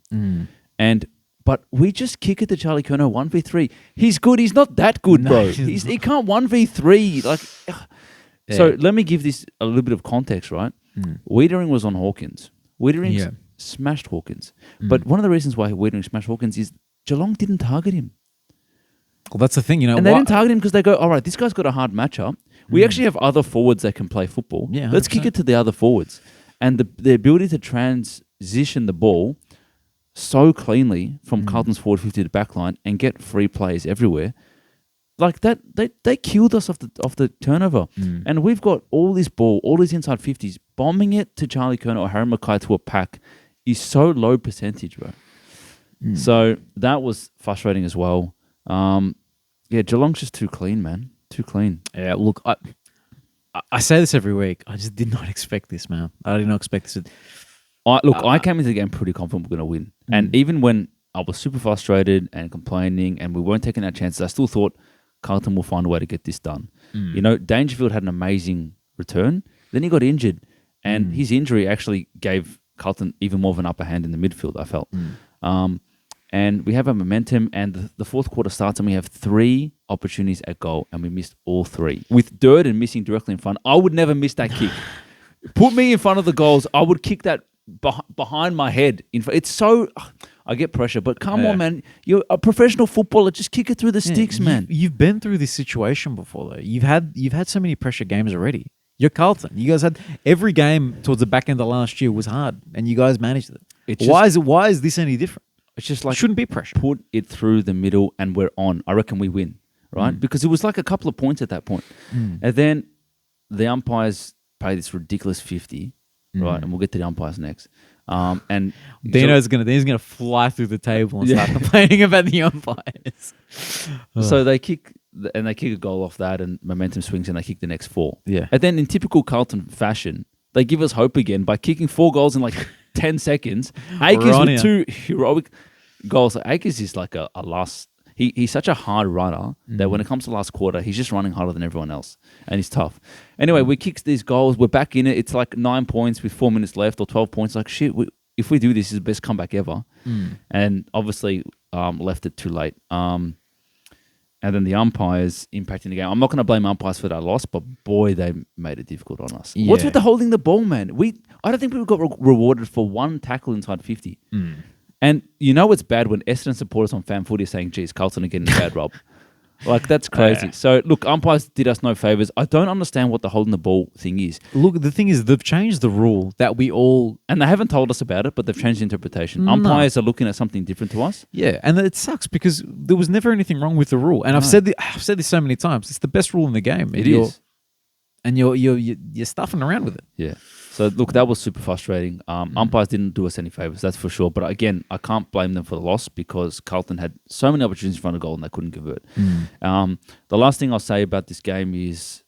S2: but we just kick it to Charlie Curnow 1v3. He's good. He's not that good, bro. He can't 1v3. Like, so let me give this a little bit of context, right? Wiedering was on Hawkins. Wiedering smashed Hawkins, but one of the reasons why Wiedering smashed Hawkins is Geelong didn't target him.
S1: Well, that's the thing,
S2: And they didn't target him because they go, all right, this guy's got a hard matchup. We actually have other forwards that can play football.
S1: Yeah,
S2: let's kick it to the other forwards. And the ability to transition the ball so cleanly from Carlton's forward 50 to the back line and get free plays everywhere, like that, they killed us off the turnover. And we've got all this ball, all these inside 50s, bombing it to Charlie Curnow or Harry Mackay to a pack is so low percentage, bro. So that was frustrating as well. Geelong's just too clean, man. Too clean.
S1: Yeah, look, I say this every week. I just did not expect this, man. I did not expect this.
S2: I came into the game pretty confident we're going to win. And even when I was super frustrated and complaining and we weren't taking our chances, I still thought Carlton will find a way to get this done. Dangerfield had an amazing return. Then he got injured. And his injury actually gave Carlton even more of an upper hand in the midfield, I felt. And we have a momentum, and the fourth quarter starts, and we have 3 opportunities at goal, and we missed all 3. With Durden missing directly in front, I would never miss that kick. Put me in front of the goals, I would kick that behind my head. It's so... I get pressure, but come on, man. You're a professional footballer. Just kick it through the sticks, man.
S1: You've been through this situation before, though. You've had so many pressure games already. You're Carlton. You guys had... Every game towards the back end of last year was hard, and you guys managed it. Why is this any different?
S2: It's just like
S1: shouldn't be pressure.
S2: Put it through the middle and we're on. I reckon we win, right? Because it was like a couple of points at that point. And then the umpires pay this ridiculous 50 right? And we'll get to the umpires next. And
S1: Dino's gonna fly through the table and start complaining about the umpires.
S2: so they kick a goal off that, and momentum swings, and they kick the next 4.
S1: Yeah.
S2: And then in typical Carlton fashion, they give us hope again by kicking 4 goals in like 10 seconds. Akers with 2 heroic goals. Akers is like a last. He's such a hard runner that when it comes to last quarter, he's just running harder than everyone else, and he's tough. Anyway, we kick these goals. We're back in it. It's like 9 points with 4 minutes left, or 12 points. Like shit. If we do this, it's the best comeback ever. And obviously left it too late. And then the umpires impacting the game. I'm not going to blame umpires for that loss, but boy, they made it difficult on us.
S1: Yeah.
S2: What's with the holding the ball, man? I don't think we got rewarded for 1 tackle inside 50. And you know it's bad when Essendon supporters on fan footy are saying, geez, Carlton are getting a bad rob. Like, that's crazy. So, look, umpires did us no favours. I don't understand what the holding the ball thing is.
S1: Look, the thing is, they've changed the rule that we all...
S2: And they haven't told us about it, but they've changed the interpretation. Umpires are looking at something different to us.
S1: Yeah, and it sucks because there was never anything wrong with the rule. And I've said this so many times. It's the best rule in the game.
S2: It is.
S1: And you're stuffing around with it.
S2: Yeah. So, look, that was super frustrating. Umpires didn't do us any favours, that's for sure. But, again, I can't blame them for the loss because Carlton had so many opportunities in front of goal and they couldn't convert. The last thing I'll say about this game is,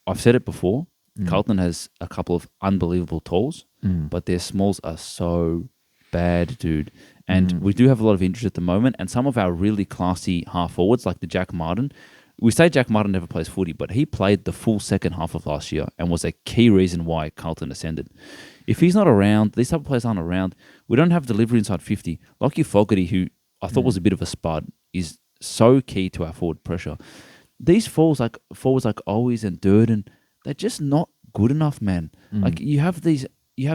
S2: I've said it before, Carlton has a couple of unbelievable talls, but their smalls are so bad, dude. And we do have a lot of injuries at the moment, and some of our really classy half-forwards, like the Jack Martin, we say Jack Martin never plays footy, but he played the full second half of last year and was a key reason why Carlton ascended. If he's not around, these type of players aren't around, we don't have delivery inside 50. Lockie Fogarty, who I thought was a bit of a spud, is so key to our forward pressure. These forwards like Owies and Durden, they're just not good enough, man. Like you have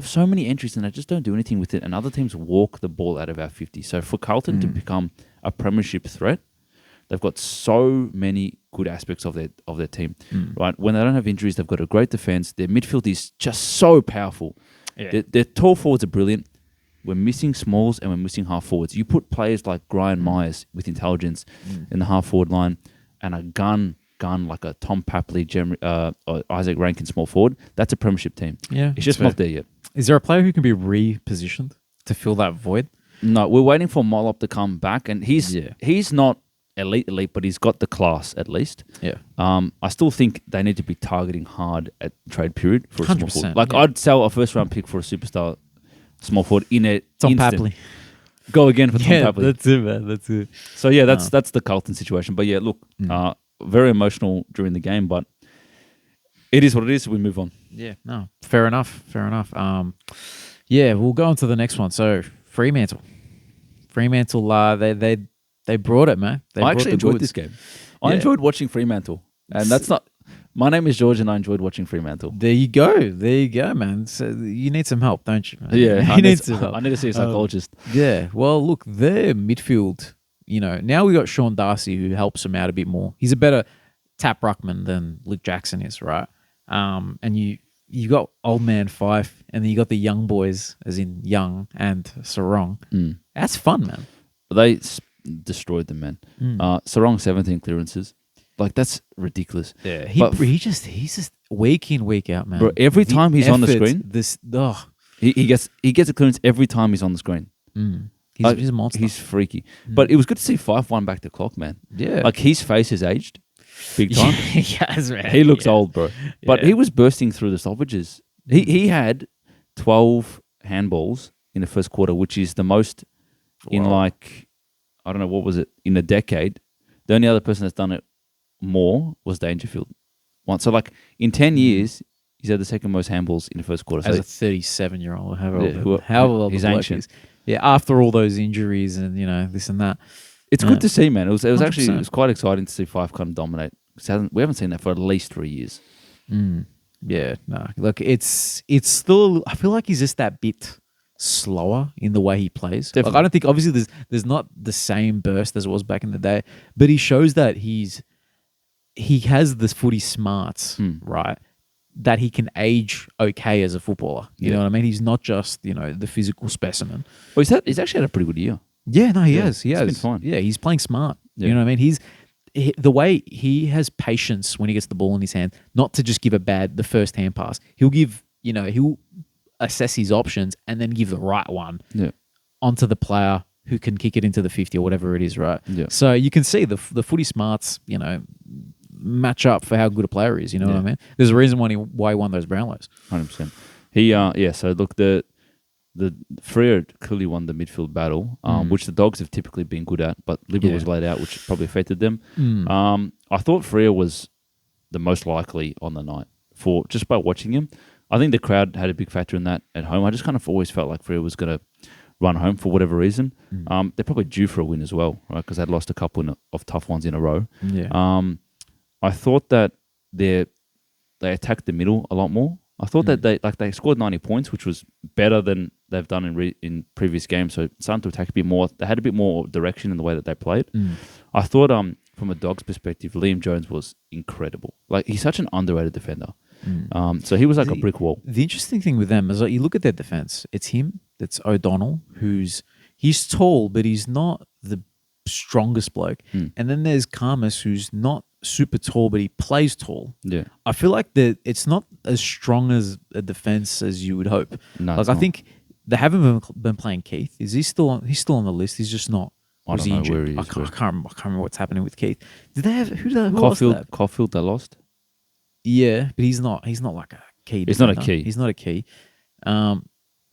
S2: so many entries and they just don't do anything with it, and other teams walk the ball out of our 50. So for Carlton to become a premiership threat, they've got so many good aspects of their team, right? When they don't have injuries, they've got a great defense. Their midfield is just so powerful. Yeah. Their tall forwards are brilliant. We're missing smalls and we're missing half forwards. You put players like Brian Myers with intelligence in the half forward line and a gun like a Tom Papley, or Isaac Rankin small forward. That's a premiership team. Yeah, it's just not there yet.
S1: Is there a player who can be repositioned to fill that void?
S2: No, we're waiting for Mollop to come back, and he's not elite, but he's got the class at least. Yeah. I still think they need to be targeting hard at trade period for a small forward. Like I'd sell a first round pick for a superstar small forward in a
S1: Tom Papley.
S2: Go again for Tom Papley.
S1: That's it, man. That's it.
S2: So yeah, that's the Carlton situation. But yeah, look, very emotional during the game, but it is what it is. We move on.
S1: Yeah. No. Fair enough. Yeah, we'll go on to the next one. So Fremantle, they brought it, man.
S2: I actually enjoyed this game. I enjoyed watching Fremantle. And that's not... My name is George and I enjoyed watching Fremantle.
S1: There you go, man. So you need some help, don't you, man?
S2: Yeah.
S1: You need some help.
S2: I need to see a psychologist.
S1: Yeah. Well, look, their midfield, now we got Sean Darcy who helps him out a bit more. He's a better tap ruckman than Luke Jackson is, right? And you got old man Fife and then you got the young boys, as in Young and Sarong. That's fun, man.
S2: They destroyed them, man. Sarong 17 clearances. Like, that's ridiculous.
S1: Yeah, he's just week in, week out, man.
S2: Bro, every time he's on the screen, he gets a clearance every time he's on the screen.
S1: He's a monster.
S2: He's freaky. But it was good to see Fife won back the clock, man.
S1: Yeah.
S2: Like, his face has aged big time.
S1: Yes, man.
S2: He looks old, bro. But he was bursting through the stoppages. He had 12 handballs in the first quarter, which is the most in like, I don't know, what was it, in a decade. The only other person that's done it more was Dangerfield. So like in 10 years, he's had the second most handballs in the first quarter.
S1: As a 37-year-old, however old
S2: he's ancient.
S1: Yeah, after all those injuries and this and that.
S2: It's good to see, man. It was actually quite exciting to see Fife kind of dominate. We haven't seen that for at least 3 years.
S1: Yeah, no. Look, it's still. I feel like he's just that bit slower in the way he plays. Definitely. Like, I don't think obviously there's not the same burst as it was back in the day, but he shows that he has this footy smarts, right? That he can age okay as a footballer. You know what I mean? He's not just the physical specimen.
S2: Well, he's actually had a pretty good year.
S1: Yeah, no, he has. He has.
S2: It's been fine.
S1: Yeah, he's playing smart. Yeah. You know what I mean? The way he has patience when he gets the ball in his hand, not to just give the first hand pass. He'll give, he'll assess his options and then give the right one
S2: Yeah.
S1: onto the player who can kick it into the 50 or whatever it is, right?
S2: Yeah.
S1: So you can see the footy smarts, match up for how good a player is. You know what I mean? There's a reason why he won those Brownlows.
S2: 100%. He so look, the Freo clearly won the midfield battle, which the Dogs have typically been good at, but Liberal was laid out, which probably affected them. I thought Freo was the most likely on the night for just by watching him. I think the crowd had a big factor in that at home. I just kind of always felt like Freo was going to run home for whatever reason. They're probably due for a win as well, right? Because they'd lost a couple of tough ones in a row.
S1: Yeah.
S2: I thought that they attacked the middle a lot more. I thought that they scored 90 points, which was better than they've done in previous games. So starting to attack a bit more. They had a bit more direction in the way that they played. I thought from a Dogs perspective, Liam Jones was incredible. Like, he's such an underrated defender. So he was like a brick wall.
S1: The interesting thing with them is that you look at their defense. It's him. That's O'Donnell, he's tall, but he's not the strongest bloke. And then there's Karmas, who's not super tall, but he plays tall.
S2: Yeah.
S1: I feel like it's not as strong as a defense as you would hope.
S2: No,
S1: like, I think they haven't been playing Keith. Is he still on? He's still on the list. He's just not.
S2: I don't know where he is.
S1: I can't remember what's happening with Keith. Did they have who else did they have?
S2: Caulfield, they lost.
S1: Yeah, but he's not like a key.
S2: He's not a key.
S1: He's not a key.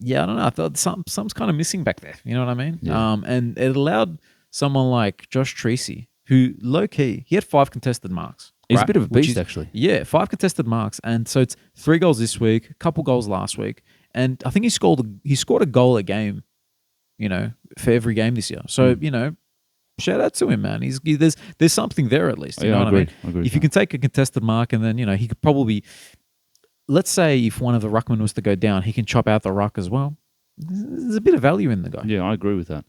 S1: Yeah, I don't know. I thought something's kind of missing back there. You know what I mean?
S2: Yeah.
S1: And it allowed someone like Josh Treacy, who low key, he had 5 contested marks.
S2: He's a bit of a beast, actually.
S1: Yeah, 5 contested marks, and so it's 3 goals this week, a couple goals last week, and I think he scored a goal a game, for every game this year. So shout out to him, man. There's something there at least. You know what I mean? If you can take a contested mark and then he could probably, let's say if one of the ruckmen was to go down, he can chop out the ruck as well. There's a bit of value in the guy.
S2: Yeah, I agree with that.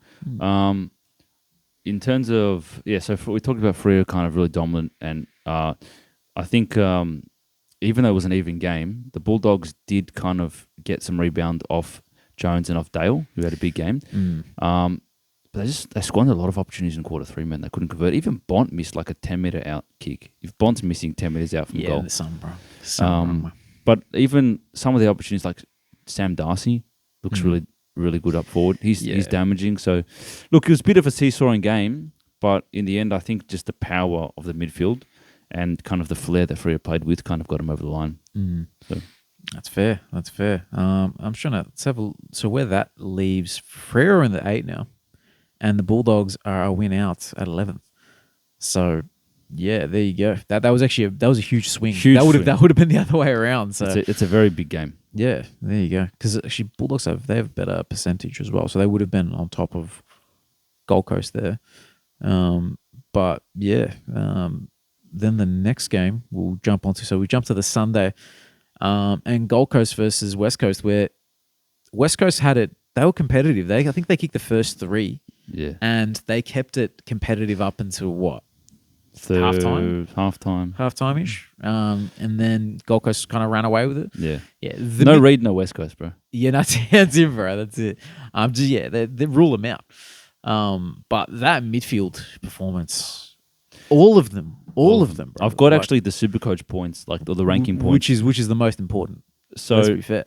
S2: In terms of so we talked about Freo kind of really dominant, and I think even though it was an even game, the Bulldogs did kind of get some rebound off Jones and off Dale, who had a big game. But they squandered a lot of opportunities in quarter 3, man. They couldn't convert. Even Bont missed like a 10-meter out kick. If Bont's missing 10 meters out from goal,
S1: there's some, bro.
S2: But even some of the opportunities, like Sam Darcy, looks really, really good up forward. He's damaging. So, look, it was a bit of a seesawing game, but in the end, I think just the power of the midfield and kind of the flair that Freo played with kind of got him over the line. So.
S1: That's fair. I'm trying to so where that leaves Freo are in the 8 now, and the Bulldogs are a win out at 11th. So yeah, there you go. That was actually a huge swing. That would have been the other way around. So
S2: it's a very big game.
S1: Yeah, there you go. Because actually Bulldogs have better percentage as well, so they would have been on top of Gold Coast there. But yeah, then the next game we'll jump onto. So we jump to the Sunday. And Gold Coast versus West Coast, where West Coast had it. They were competitive. I think they kicked the first 3.
S2: Yeah.
S1: And they kept it competitive up until what? Halftime-ish. And then Gold Coast kind of ran away with it.
S2: Yeah.
S1: Yeah.
S2: No Reed, no West Coast, bro.
S1: Yeah, that's it, bro. That's it. They rule them out. But that midfield performance, all of them, bro.
S2: I've got actually the Supercoach points, like the ranking points,
S1: which is the most important.
S2: So
S1: let's be fair.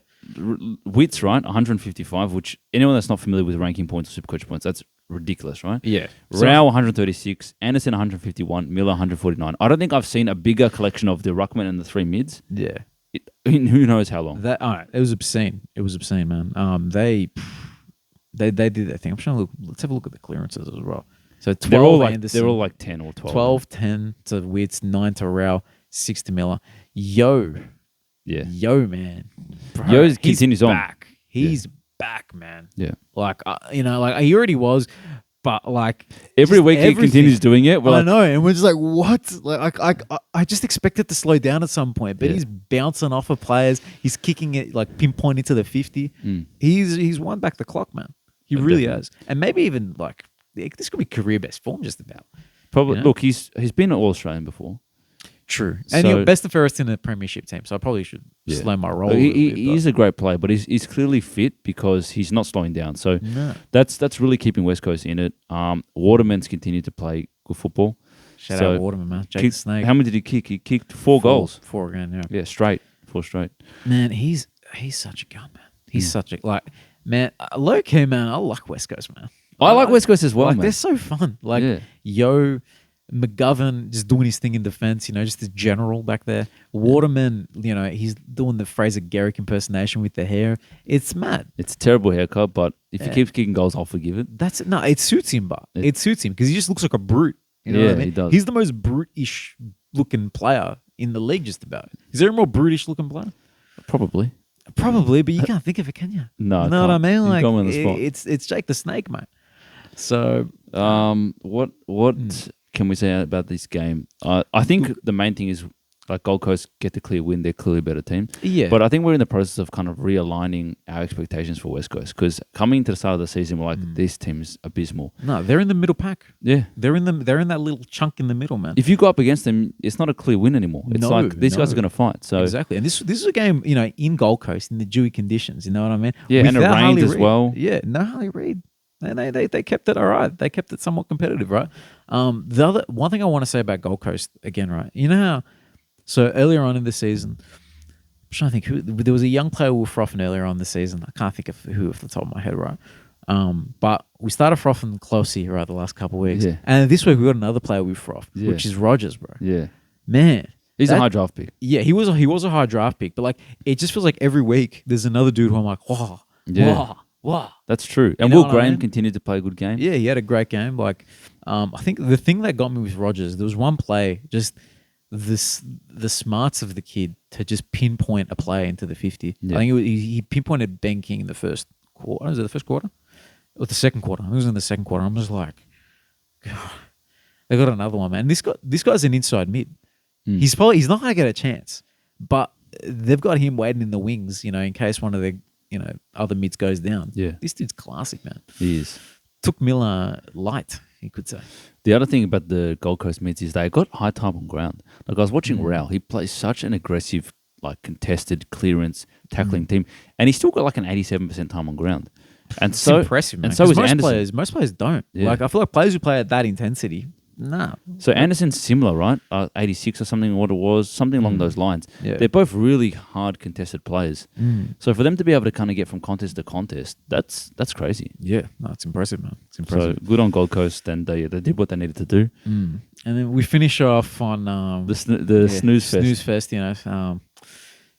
S2: Witt's right, 155, which anyone that's not familiar with ranking points or Supercoach points, that's ridiculous, right?
S1: Yeah.
S2: Rao 136, Anderson 151, Miller 149. I don't think I've seen a bigger collection of the ruckman and the 3 mids.
S1: Yeah.
S2: In who knows how long.
S1: All right, it was obscene. Man. They did their thing. I'm trying to look. Let's have a look at the clearances as well. So 12
S2: they're all like 10 or 12.
S1: 12, 10 to Witts, 9 to Rao, 6 to Miller. Yo, man. Bro,
S2: Yo continues on.
S1: Back. He's back, man.
S2: Yeah.
S1: Like, he already was, but like
S2: every week he continues doing it.
S1: I know, and we're just like, what? Like, I just expect it to slow down at some point, but he's bouncing off of players. He's kicking it like pinpoint into the 50. He's won back the clock, man. He really has, and maybe even like this could be career best form, just about.
S2: Probably. Look, he's been an All-Australian before.
S1: True, and best and fairest in the premiership team, so I probably should slow my roll.
S2: He's a great player, but he's clearly fit because he's not slowing down. So that's really keeping West Coast in it. Waterman's continued to play good football.
S1: Shout out Waterman, man. Jake the Snake.
S2: How many did he kick? He kicked 4 goals.
S1: 4 again, yeah.
S2: Yeah, 4 straight.
S1: Man, he's such a gun, man. He's such a man. Low key, man. I like West Coast, man.
S2: I like West Coast as well,
S1: Like
S2: man.
S1: they're so fun. Like Yo, McGovern just doing his thing in defense. Just this general back there. Waterman, he's doing the Fraser Garrick impersonation with the hair. It's mad.
S2: It's a terrible haircut, but if he keeps kicking goals, I'll forgive it.
S1: That's it. No, it suits him, but it suits him because he just looks like a brute. You know what I mean?
S2: He does.
S1: He's the most brutish looking player in the league, just about. Is there a more brutish looking player?
S2: Probably,
S1: but you can't think of it, can you?
S2: No,
S1: you know what I mean? Like,
S2: got me on the spot.
S1: it's Jake the Snake, mate. So,
S2: what can we say about this game? I think the main thing is like Gold Coast get the clear win. They're clearly a better team.
S1: Yeah.
S2: But I think we're in the process of kind of realigning our expectations for West Coast because coming into the start of the season, we're like, this team is abysmal.
S1: No, they're in the middle pack.
S2: Yeah.
S1: They're in that little chunk in the middle, man.
S2: If you go up against them, it's not a clear win anymore. It's like these guys are going to fight. So
S1: exactly. And this is a game, in Gold Coast in the dewy conditions. You know what I mean?
S2: Yeah, and it
S1: Without
S2: rained
S1: Harley
S2: as
S1: Reid.
S2: well.
S1: Yeah, no Harley Reid. And they kept it all right. They kept it somewhat competitive, right? The other one thing I want to say about Gold Coast again, right? You know how so earlier on in the season, I'm trying to think who there was a young player we were frothing earlier on in the season. I can't think of who off the top of my head, right? But we started frothing closely right the last couple of weeks.
S2: Yeah.
S1: And this week we got another player we frothed,
S2: Yeah.
S1: which is Rogers, bro.
S2: yeah,
S1: Man.
S2: he's a high draft pick.
S1: Yeah, he was a high draft pick, but like it just feels like every week there's another dude who I'm like, wow, wow.
S2: That's true. And
S1: know
S2: Will
S1: what I
S2: Graham
S1: mean?
S2: continued to play a good game.
S1: Yeah, he had a great game. Like, I think the thing that got me with Rogers, there was one play, just the smarts of the kid to just pinpoint a play into the 50.
S2: Yeah.
S1: I think he pinpointed Ben King in the first quarter. Was it the first quarter? Or the second quarter? I think it was in the second quarter. I'm just like, God, they got another one, man. This guy's an inside mid. He's not going to get a chance, but they've got him waiting in the wings, in case one of the other mids goes down.
S2: Yeah.
S1: This dude's classic, man.
S2: He is.
S1: Took Miller light, you could say.
S2: The other thing about the Gold Coast mids is they got high time on ground. Like I was watching Rao, he plays such an aggressive, like contested clearance tackling team, and he's still got like an 87% time on ground. And
S1: It's
S2: so
S1: impressive, man.
S2: And so is
S1: most
S2: Anderson.
S1: most players don't.
S2: Yeah.
S1: Like I feel like players who play at that intensity, nah.
S2: So Anderson's similar, right? 86 or something, what it was, something along those lines.
S1: Yeah.
S2: They're both really hard contested players. So for them to be able to kind of get from contest to contest, that's crazy.
S1: Yeah, no, it's impressive, man. It's
S2: So
S1: impressive.
S2: good on Gold Coast, and they did what they needed to do.
S1: And then we finish off on
S2: The snooze fest.
S1: Snooze fest,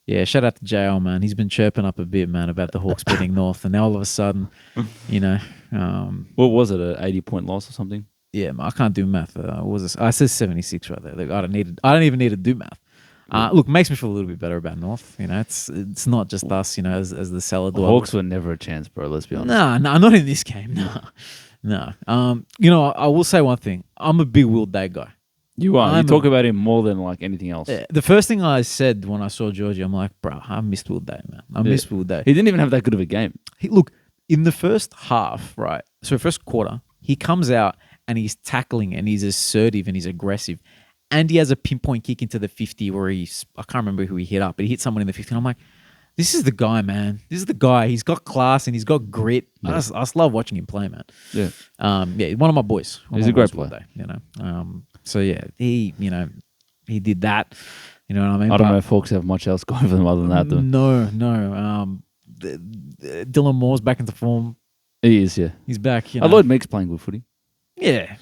S1: yeah, shout out to JL, man. He's been chirping up a bit, man, about the Hawks beating North, and now all of a sudden,
S2: What was it, an 80-point loss or something?
S1: yeah, I can't do math. What was this? I said 76 right there. Like, I don't even need to do math. Look, makes me feel a little bit better about North. It's not just us, as the cellar
S2: The
S1: door.
S2: Hawks were never a chance, bro. Let's be honest.
S1: No, not in this game. No. I will say one thing. I'm a big Will Day guy.
S2: You are. You
S1: I'm
S2: talk about him more than like anything else.
S1: Yeah, the first thing I said when I saw Georgie, I'm like, bro, I missed Will Day, man. I missed Will Day.
S2: He didn't even have that good of a game.
S1: Look, in the first half, right? So first quarter, he comes out and he's tackling and he's assertive and he's aggressive. And he has a pinpoint kick into the 50 where I can't remember who he hit up, but he hit someone in the 50. And I'm like, this is the guy, man. This is the guy. He's got class and he's got grit.
S2: Yeah.
S1: I just love watching him play, man.
S2: Yeah.
S1: One of my boys.
S2: He's a great player.
S1: Day, so yeah, he did that. You know what I mean?
S2: I don't know if Hawks have much else going for them other than that, though.
S1: No. Dylan Moore's back into form.
S2: He is, yeah.
S1: He's back.
S2: Lloyd Meek's playing good footy.
S1: Yeah,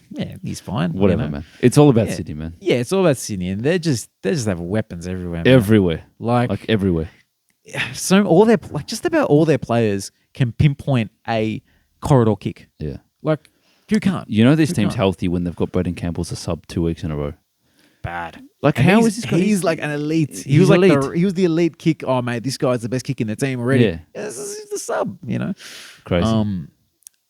S1: he's fine.
S2: Whatever, man. It's all about Sydney, man.
S1: Yeah, it's all about Sydney, and they just have weapons everywhere. Man.
S2: Everywhere.
S1: Like
S2: everywhere.
S1: So just about all their players can pinpoint a corridor kick.
S2: Yeah.
S1: Like who can't?
S2: You know this
S1: Who
S2: team's
S1: can't?
S2: healthy when they've got Braden Campbell's a sub 2 weeks in a row.
S1: Bad.
S2: Like
S1: And
S2: how
S1: he's,
S2: is this guy?
S1: He's like an elite. He
S2: He's
S1: was like
S2: elite.
S1: he was the elite kick. Oh mate, this guy's the best kick in the team already.
S2: Yeah.
S1: This is the sub.
S2: Crazy.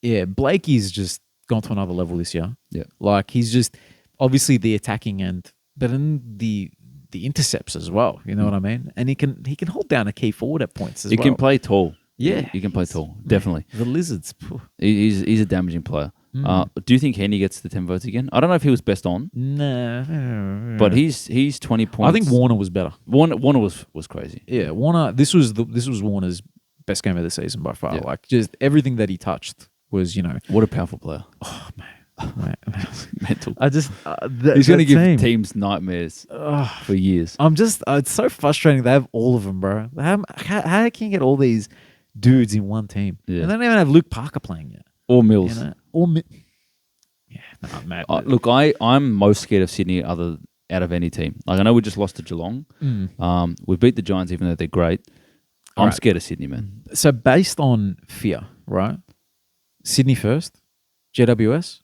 S1: Yeah, Blakey's just gone to another level this year.
S2: Yeah.
S1: Like he's just obviously the attacking end, but then the intercepts as well. You know what I mean? And he can hold down a key forward at points as
S2: He
S1: well.
S2: can play tall.
S1: Yeah.
S2: He can play tall. Definitely.
S1: The Lizards. Phew.
S2: He's a damaging player. Do you think Henry gets the 10 votes again? I don't know if he was best on,
S1: Nah.
S2: but he's 20 points.
S1: I think Warner was better.
S2: Warner was crazy.
S1: Yeah, Warner. This was Warner's best game of the season by far.
S2: Yeah.
S1: Like just everything that he touched was
S2: What a powerful player.
S1: oh man.
S2: Mental.
S1: I just
S2: He's going to give
S1: team.
S2: teams nightmares for years.
S1: I'm just it's so frustrating. They have all of them, bro. How can you get all these dudes in one team.
S2: Yeah.
S1: And they don't even have Luke Parker playing yet.
S2: Or Mills.
S1: You know? Or yeah, no, mate.
S2: Look, I'm most scared of Sydney out of any team. Like, I know we just lost to Geelong. We beat the Giants even though they're great. I'm
S1: Right.
S2: scared of Sydney, man.
S1: So based on fear, right? Sydney first, GWS,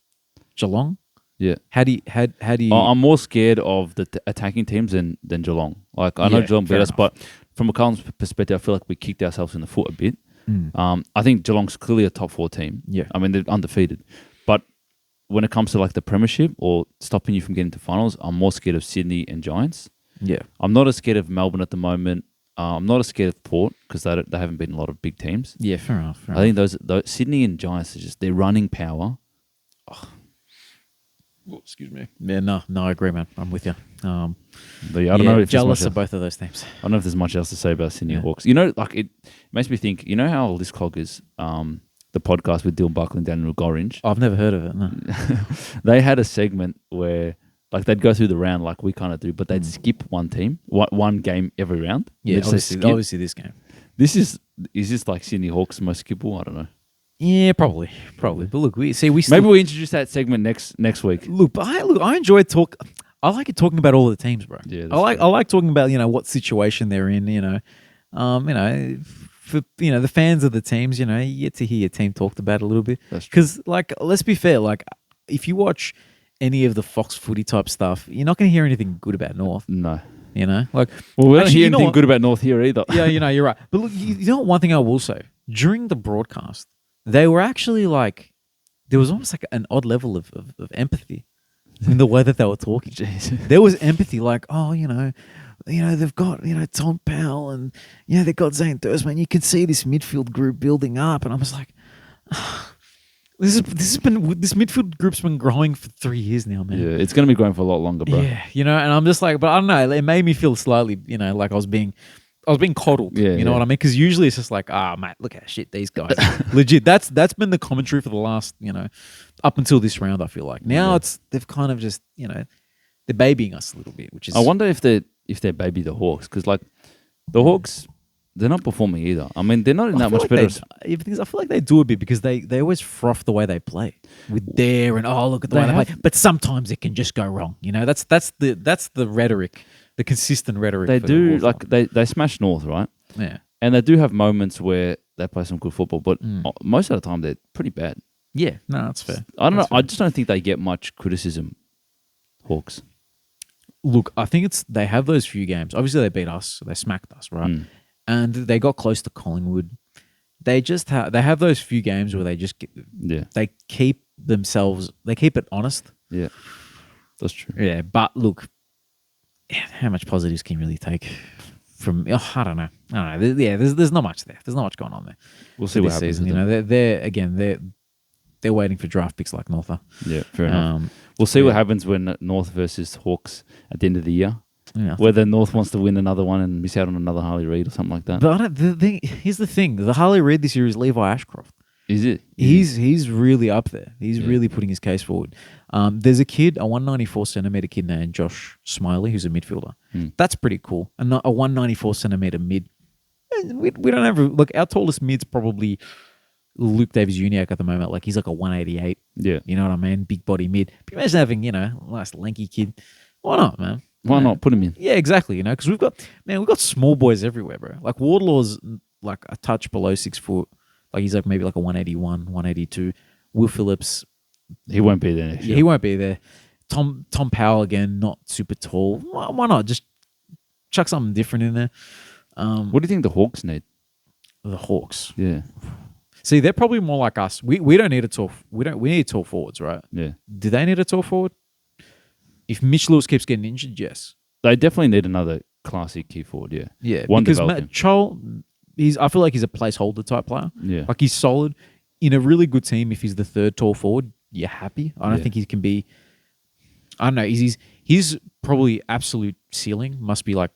S1: Geelong.
S2: Yeah.
S1: How do you?
S2: I'm more scared of the attacking teams than Geelong. Like, I know
S1: Yeah,
S2: Geelong beat
S1: fair
S2: us,
S1: enough.
S2: but from a Collins perspective, I feel like we kicked ourselves in the foot a bit. I think Geelong's clearly a top 4 team.
S1: Yeah.
S2: I mean, they're undefeated. But when it comes to like the premiership or stopping you from getting to finals, I'm more scared of Sydney and Giants.
S1: Yeah.
S2: I'm not as scared of Melbourne at the moment. I'm not as scared of Port because they haven't beaten a lot of big teams.
S1: Yeah, fair enough.
S2: I think those Sydney and Giants are just their running power.
S1: Excuse me. Yeah, no, I agree, man. I'm with you.
S2: But yeah, I don't know if
S1: jealous
S2: there's
S1: of both of those teams.
S2: I don't know if there's much else to say about Sydney
S1: Yeah.
S2: Hawks. You know, like it makes me think. You know how List Clog is the podcast with Dylan Buckley and Daniel Gorringe.
S1: I've never heard of it. No.
S2: They had a segment where like they'd go through the round like we kind of do, but they'd skip one team, one game every round.
S1: Yeah,
S2: They'd just say skip.
S1: obviously this game.
S2: Is this like Sydney Hawks most skippable? I don't know.
S1: Yeah, probably. But look, we still,
S2: Maybe we'll introduce that segment next week.
S1: look. But I enjoy I like talking about all the teams, bro.
S2: Yeah, that's
S1: I like talking about what situation they're in. For the fans of the teams, you get to hear your team talked about a little bit.
S2: That's true.
S1: Because let's be fair, if you watch any of the Fox Footy type stuff, you're not going to hear anything good about North.
S2: No.
S1: We
S2: Well, we
S1: actually,
S2: don't hear anything good about North here either.
S1: Yeah, you're right. But look, you know one thing I will say during the broadcast, they were actually there was almost like an odd level of empathy in the way that they were talking.
S2: Jeez.
S1: There was empathy, they've got Tom Powell and they've got Zane Thursman. You can see this midfield group building up, and I was like, this midfield group's been growing for 3 years now, man.
S2: Yeah, it's going to be going for a lot longer, bro.
S1: Yeah, and I'm just like, but I don't know. It made me feel slightly, like I was being coddled.
S2: Yeah,
S1: you know what I mean? Because usually it's just like, mate, look how shit these guys. Legit, that's been the commentary for the last, up until this round. I feel like now they've kind of just, they're babying us a little bit, which is.
S2: I wonder if they baby the Hawks because like the Hawks, they're not performing either. I mean, they're not in that much better.
S1: I feel like they do a bit because they always froth the way they play with dare and look at the way they play. But sometimes it can just go wrong. That's the rhetoric, the consistent rhetoric.
S2: They
S1: for
S2: do
S1: the Hawks.
S2: they smash North, right?
S1: Yeah.
S2: And they do have moments where they play some good football, but most of the time they're pretty bad.
S1: Yeah, no, that's fair.
S2: I don't know.
S1: That's fair.
S2: I just don't think they get much criticism. Hawks.
S1: Look, I think they have those few games. Obviously, they beat us. They smacked us, right? And they got close to Collingwood. They just they have those few games where they just they keep it honest.
S2: Yeah, that's true.
S1: Yeah, but look, how much positives can you really take from? I don't know. There's not much there. There's not much going on there.
S2: We'll see what happens.
S1: Season. They're waiting for draft picks like North are.
S2: Yeah, fair enough. We'll see what happens when North versus Hawks at the end of the year.
S1: Yeah.
S2: Whether North wants to win another one and miss out on another Harley Reid or something like that.
S1: But here's the thing: the Harley Reid this year is Levi Ashcroft.
S2: Is it?
S1: He's really up there. He's really putting his case forward. There's a 194 centimeter kid named Josh Smiley, who's a midfielder. That's pretty cool. And a 194 centimeter mid. We don't have our tallest mid's probably Luke Davies-Uniacke at the moment. He's like a 188.
S2: Yeah.
S1: You know what I mean? Big body mid. But imagine having, a nice lanky kid. Why not, man?
S2: Why not? Put him in.
S1: Yeah, exactly. Because we've got small boys everywhere, bro. Wardlaw's like a touch below 6 foot. He's maybe a 181, 182. Will Phillips.
S2: He won't be there next year.
S1: He won't be there. Tom Powell, again, not super tall. Why not? Just chuck something different in there.
S2: What do you think the Hawks need?
S1: The Hawks.
S2: Yeah.
S1: See, they're probably more like us. We don't need a tall. We need tall forwards, right?
S2: Yeah.
S1: Do they need a tall forward? If Mitch Lewis keeps getting injured, yes.
S2: They definitely need another classy key forward, yeah.
S1: Yeah,
S2: One
S1: because
S2: developing.
S1: Chol, I feel like he's a placeholder type player.
S2: Yeah.
S1: He's solid. In a really good team, if he's the third tall forward, you're happy. I don't think he can be... I don't know. His probably absolute ceiling must be like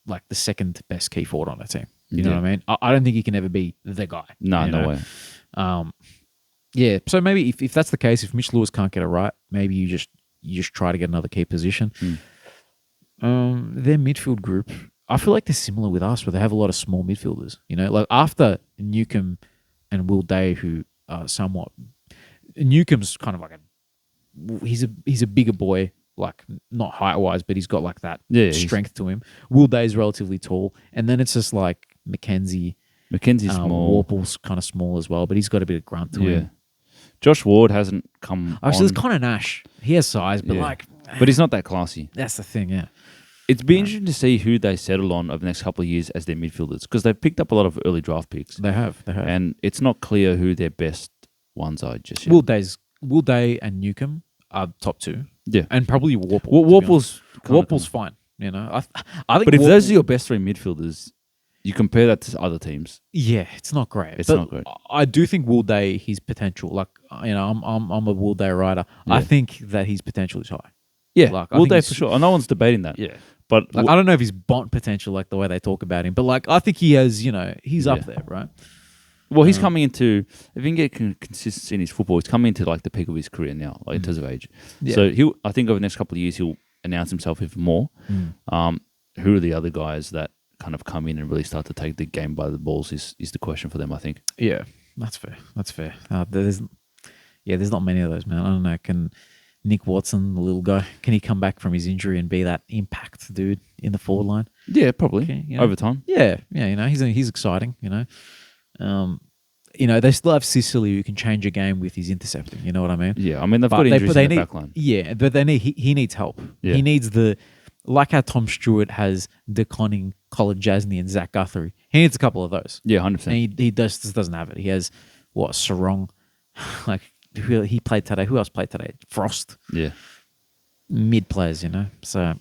S1: the second best key forward on a team. You know what I mean? I don't think he can ever be the guy.
S2: No way.
S1: Yeah, so maybe if that's the case, if Mitch Lewis can't get it right, maybe you just try to get another key position. Their midfield group, I feel like they're similar with us, where they have a lot of small midfielders. You know, like after Newcomb and Will Day, who are somewhat. Newcomb's kind of like he's a bigger boy, like not height wise, but he's got like that strength to him. Will Day's relatively tall, and then it's just like Mackenzie's
S2: small.
S1: Warple's kind of small as well, but he's got a bit of grunt to him.
S2: Josh Ward hasn't come.
S1: Actually, there's Connor Nash. He has size, but
S2: but he's not that classy.
S1: That's the thing. Yeah,
S2: It'd be interesting to see who they settle on over the next couple of years as their midfielders, because they've picked up a lot of early draft picks.
S1: They have,
S2: and it's not clear who their best ones are just yet.
S1: Will Day and Newcomb are top two.
S2: Yeah,
S1: and probably Warple.
S2: Warple's
S1: fine. You know, I think.
S2: But if those are your best three midfielders, you compare that to other teams.
S1: Yeah, it's not great.
S2: It's not great.
S1: I do think Will Day, his potential, like I'm a Will Day rider. Yeah. I think that his potential is high.
S2: Yeah, like, Will Day for sure. No one's debating that.
S1: Yeah,
S2: but
S1: like, I don't know if he's Bont potential, like the way they talk about him, but like I think he has. He's up there, right?
S2: Well, he's coming into, if he can get consistency in his football, he's coming into like the peak of his career now, like in terms of age. Yeah. So I think over the next couple of years, he'll announce himself even more. Who are the other guys that kind of come in and really start to take the game by the balls is the question for them, I think.
S1: Yeah, that's fair. There's not many of those, man. I don't know. Can Nick Watson, the little guy, can he come back from his injury and be that impact dude in the forward line?
S2: Yeah, probably. Over time.
S1: Yeah. He's exciting, they still have Sicily who can change a game with his intercepting. You know what I mean?
S2: Yeah, I mean, they've got injuries in the back line.
S1: Yeah, but he needs help. Yeah. He needs like how Tom Stewart has DeConning, Colin Jasny, and Zach Guthrie. He needs a couple of those.
S2: Yeah, 100%.
S1: And he just doesn't have it. He has, Sarong. Like, he played today. Who else played today? Frost.
S2: Yeah.
S1: Mid players, So,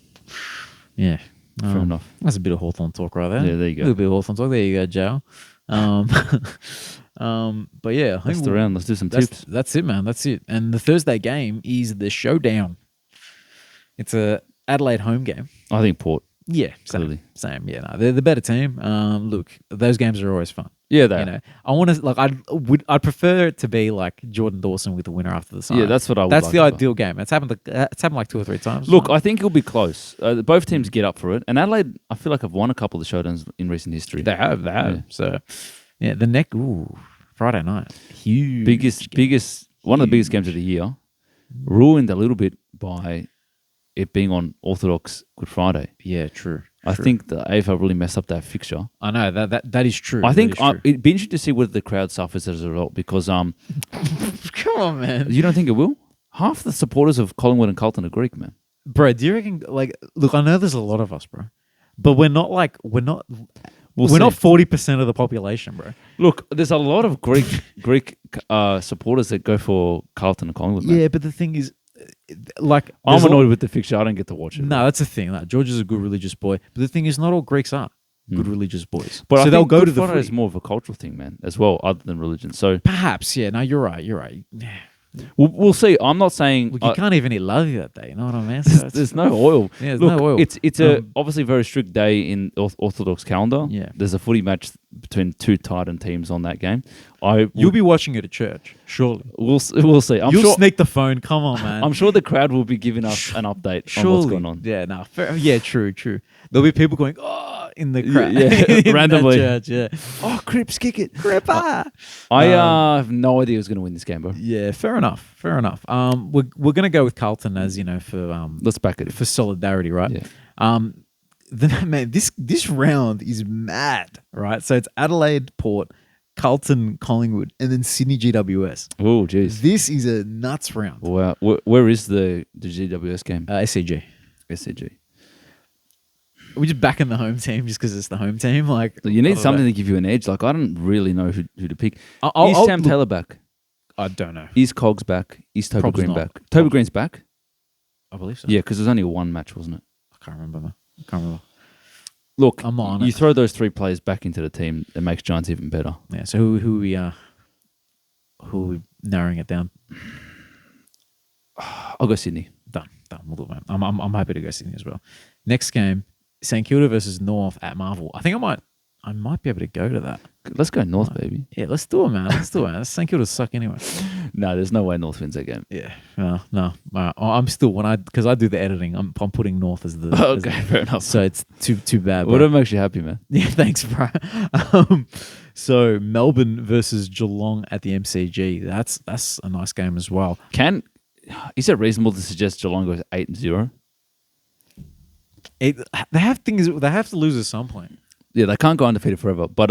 S1: yeah.
S2: Fair enough.
S1: That's a bit of Hawthorn talk right there.
S2: Yeah, there you go.
S1: A little bit of Hawthorn talk. There you go, Joe. But yeah, I think
S2: that's the round. Let's do some tips.
S1: That's it, man. That's it. And the Thursday game is the showdown. It's a Adelaide home game.
S2: I think Port.
S1: Yeah, same. Yeah, no, they're the better team. Look, those games are always fun.
S2: Yeah, they are.
S1: I want to I'd prefer it to be like Jordan Dawson with the winner after the sign.
S2: Yeah, that's what I would.
S1: That's the ideal game. It's happened like 2 or 3 times.
S2: Look, I think it'll be close. Both teams get up for it, and Adelaide, I feel like have won a couple of the showdowns in recent history.
S1: They have. Yeah. So, yeah, Friday night, huge,
S2: biggest one of the biggest games of the year, ruined a little bit by it being on Orthodox Good Friday.
S1: Yeah, true.
S2: I think the AFL really messed up that fixture.
S1: I know that is true.
S2: I think it'd be interesting to see whether the crowd suffers as a result because
S1: come on, man.
S2: You don't think it will? Half the supporters of Collingwood and Carlton are Greek, man.
S1: Bro, do you reckon? Look, I know there's a lot of us, bro, but we're not 40% of the population, bro.
S2: Look, there's a lot of Greek supporters that go for Carlton and Collingwood, man.
S1: Yeah, but the thing is,
S2: I'm annoyed with the fixture. I don't get to watch it.
S1: No, that's the thing. George is a good religious boy, but the thing is, not all Greeks are good religious boys.
S2: But so they'll go to the Friday is more of a cultural thing, man, as well, other than religion. So
S1: perhaps, yeah. No, you're right.
S2: We'll see. I'm not saying
S1: you can't even eat lassi that day. You know what I mean?
S2: There's no oil.
S1: Yeah, there's no oil.
S2: It's a obviously very strict day in Orthodox calendar.
S1: Yeah,
S2: there's a footy match between 2 Titan teams on that game.
S1: You'll be watching it at church, surely.
S2: We'll see.
S1: You'll sneak the phone. Come on, man.
S2: I'm sure the crowd will be giving us an update on what's going on.
S1: Yeah, no, fair. Yeah, true. There'll be people going, in the crowd.
S2: Yeah, randomly.
S1: Church, yeah.
S2: Crips, kick it.
S1: Cripper.
S2: I have no idea who's going to win this game, bro.
S1: Yeah, fair enough. We're going to go with Carlton as, for...
S2: let's back it.
S1: For solidarity, right?
S2: Yeah.
S1: Man, this round is mad, right? So it's Adelaide, Port, Carlton, Collingwood, and then Sydney GWS.
S2: Oh, jeez.
S1: This is a nuts round.
S2: Wow. Where is the GWS game?
S1: SCG. We're just backing the home team just because it's the home team.
S2: You need something to give you an edge. I don't really know who to pick. Is Sam Taylor back?
S1: I don't know.
S2: Is Cogs back? Is Toby Green back?
S1: Toby
S2: Green's back?
S1: I believe so.
S2: Yeah, because there's only one match, wasn't it?
S1: I can't remember.
S2: Look,
S1: I'm on
S2: you throw those 3 players back into the team, it makes Giants even better.
S1: Yeah. So who are we narrowing it down?
S2: I'll go Sydney.
S1: Done. We'll do it, man. I'm happy to go Sydney as well. Next game, St Kilda versus North at Marvel. I think I might be able to go to that.
S2: Let's go North, baby.
S1: Yeah, let's do it, man. St Kilda suck anyway.
S2: No, there's no way North wins that game.
S1: Yeah, no. I'm still because I do the editing. I'm putting North as the
S2: Okay, fair enough.
S1: So it's too bad. Bro.
S2: Whatever makes you happy, man.
S1: Yeah, thanks, bro. So Melbourne versus Geelong at the MCG. That's a nice game as well.
S2: Is it reasonable to suggest Geelong goes 8-0?
S1: They have to lose at some point.
S2: Yeah, they can't go undefeated forever. But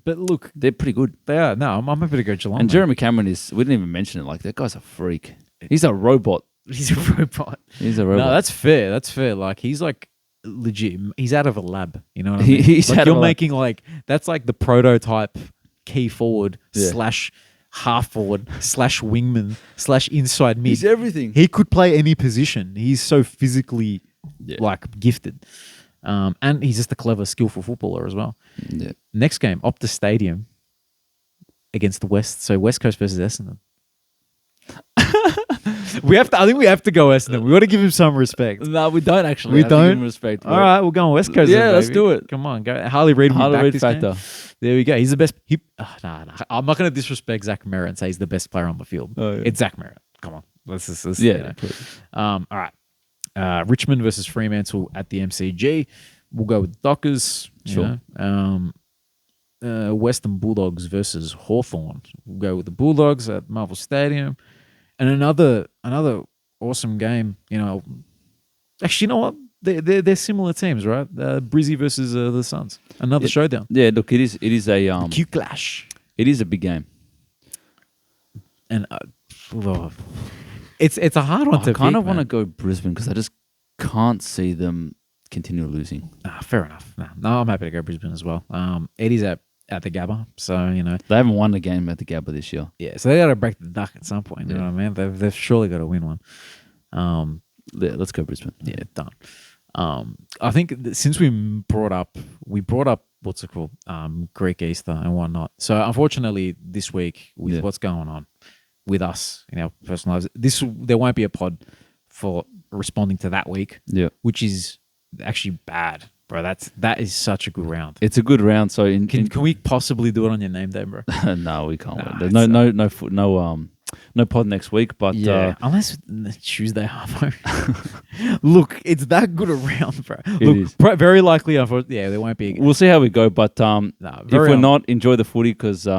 S1: look,
S2: they're pretty good.
S1: they are. No, I'm happy to go Geelong.
S2: And
S1: man.
S2: Jeremy Cameron is. We didn't even mention it. Like that guy's a freak. He's a robot.
S1: He's a robot.
S2: He's a robot.
S1: No, that's fair. That's fair. Like he's like legit. He's out of a lab. You know what I mean?
S2: He's
S1: like
S2: out
S1: you're
S2: of a lab.
S1: making like that's like the prototype key forward
S2: Yeah.
S1: / half forward / wingman / inside mid.
S2: He's everything.
S1: He could play any position. He's so physically like gifted. And he's just a clever, skillful footballer as well.
S2: Yeah.
S1: Next game, Optus Stadium against the West. So West Coast versus Essendon. I think we have to go Essendon. We got to give him some respect.
S2: No, we don't actually.
S1: We
S2: have to give
S1: don't?
S2: him respect.
S1: All right, we're going West Coast.
S2: Yeah,
S1: then,
S2: let's
S1: baby.
S2: do it.
S1: Come on, go. Harley Reid will be
S2: Harley
S1: back
S2: Reid
S1: this
S2: factor.
S1: game. There we go. He's the best. Nah. I'm not going to disrespect Zach Merritt and say he's the best player on the field.
S2: Oh, yeah.
S1: It's Zach Merritt. Come on. Let's
S2: Yeah.
S1: you know. All right. Richmond versus Fremantle at the MCG. We'll go with Dockers.
S2: Sure.
S1: Western Bulldogs versus Hawthorn. We'll go with the Bulldogs at Marvel Stadium. And another awesome game. You know, actually, you know what? They're similar teams, right? Brizzy versus the Suns. Another showdown.
S2: Yeah, look, it is a
S1: Q clash.
S2: it is a big game.
S1: And it's a hard one to
S2: I kind of
S1: pick,
S2: want to
S1: man.
S2: go Brisbane because I just can't see them continue losing.
S1: Fair enough. No, I'm happy to go Brisbane as well. Eddie's at the Gabba, so you know.
S2: They haven't won a game at the Gabba this year.
S1: Yeah, so they got to break the duck at some point. You know what I mean? They've surely got to win one.
S2: Yeah, let's go Brisbane.
S1: Yeah, done. I think since we brought up what's it called, Greek Easter and whatnot. So unfortunately, this week with what's going on with us in our personal lives, there won't be a pod for responding to that week.
S2: Yeah,
S1: which is actually bad, bro. That is such a good round.
S2: it's a good round. So
S1: Can we possibly do it on your name day, bro?
S2: no, we can't.
S1: Nah,
S2: There's no pod next week. But
S1: unless Tuesday half. Look, it's that good a round, bro. Look,
S2: is.
S1: very likely. There won't be.
S2: we'll see how we go. But if we're not, enjoy the footy because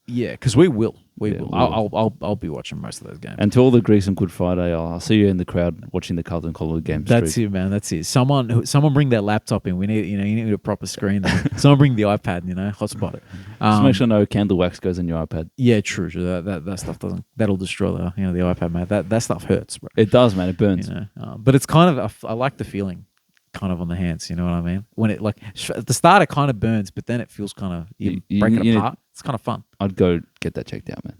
S1: because we will. We
S2: Yeah,
S1: will. I'll be watching most of those games.
S2: and to all the Greeks on Good Friday, I'll see you in the crowd watching the Carlton Collingwood game.
S1: That's it, man. That's it. Someone bring their laptop in. We need, you need a proper screen. Someone bring the iPad. Hotspot it.
S2: Just make sure no candle wax goes on your iPad.
S1: Yeah, true. That stuff doesn't. That'll destroy the iPad, mate. That stuff hurts, bro.
S2: It does, man. It burns.
S1: But it's kind of. I like the feeling, kind of on the hands. You know what I mean? When it at the start, it kind of burns, but then it feels kind of you break it apart. It's kind of fun.
S2: I'd go get that checked out, man.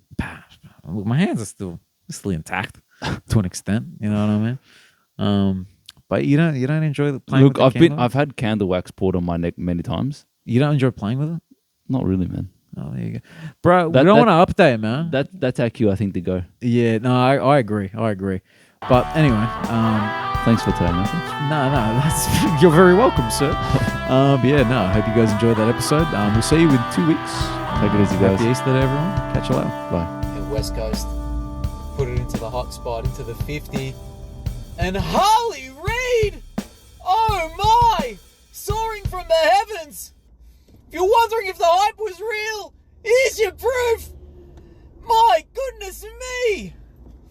S1: Look, my hands are still intact to an extent. You know what I mean? But you don't enjoy playing.
S2: Look,
S1: with the candle?
S2: I've had candle wax poured on my neck many times.
S1: You don't enjoy playing with it?
S2: Not really, man.
S1: Oh, there you go, bro. We don't want to update, man.
S2: That's our cue, I think, to go.
S1: Yeah, no, I agree. But anyway,
S2: Thanks for today, man.
S1: that's you're very welcome, sir. I hope you guys enjoyed that episode. We'll see you in 2 weeks.
S2: Take it easy, guys.
S1: Happy Easter to everyone. Catch you later.
S2: Bye.
S3: And West Coast put it into the hot spot, into the 50. And Harley Reid! Oh my! Soaring from the heavens! If you're wondering if the hype was real, here's your proof! My goodness me!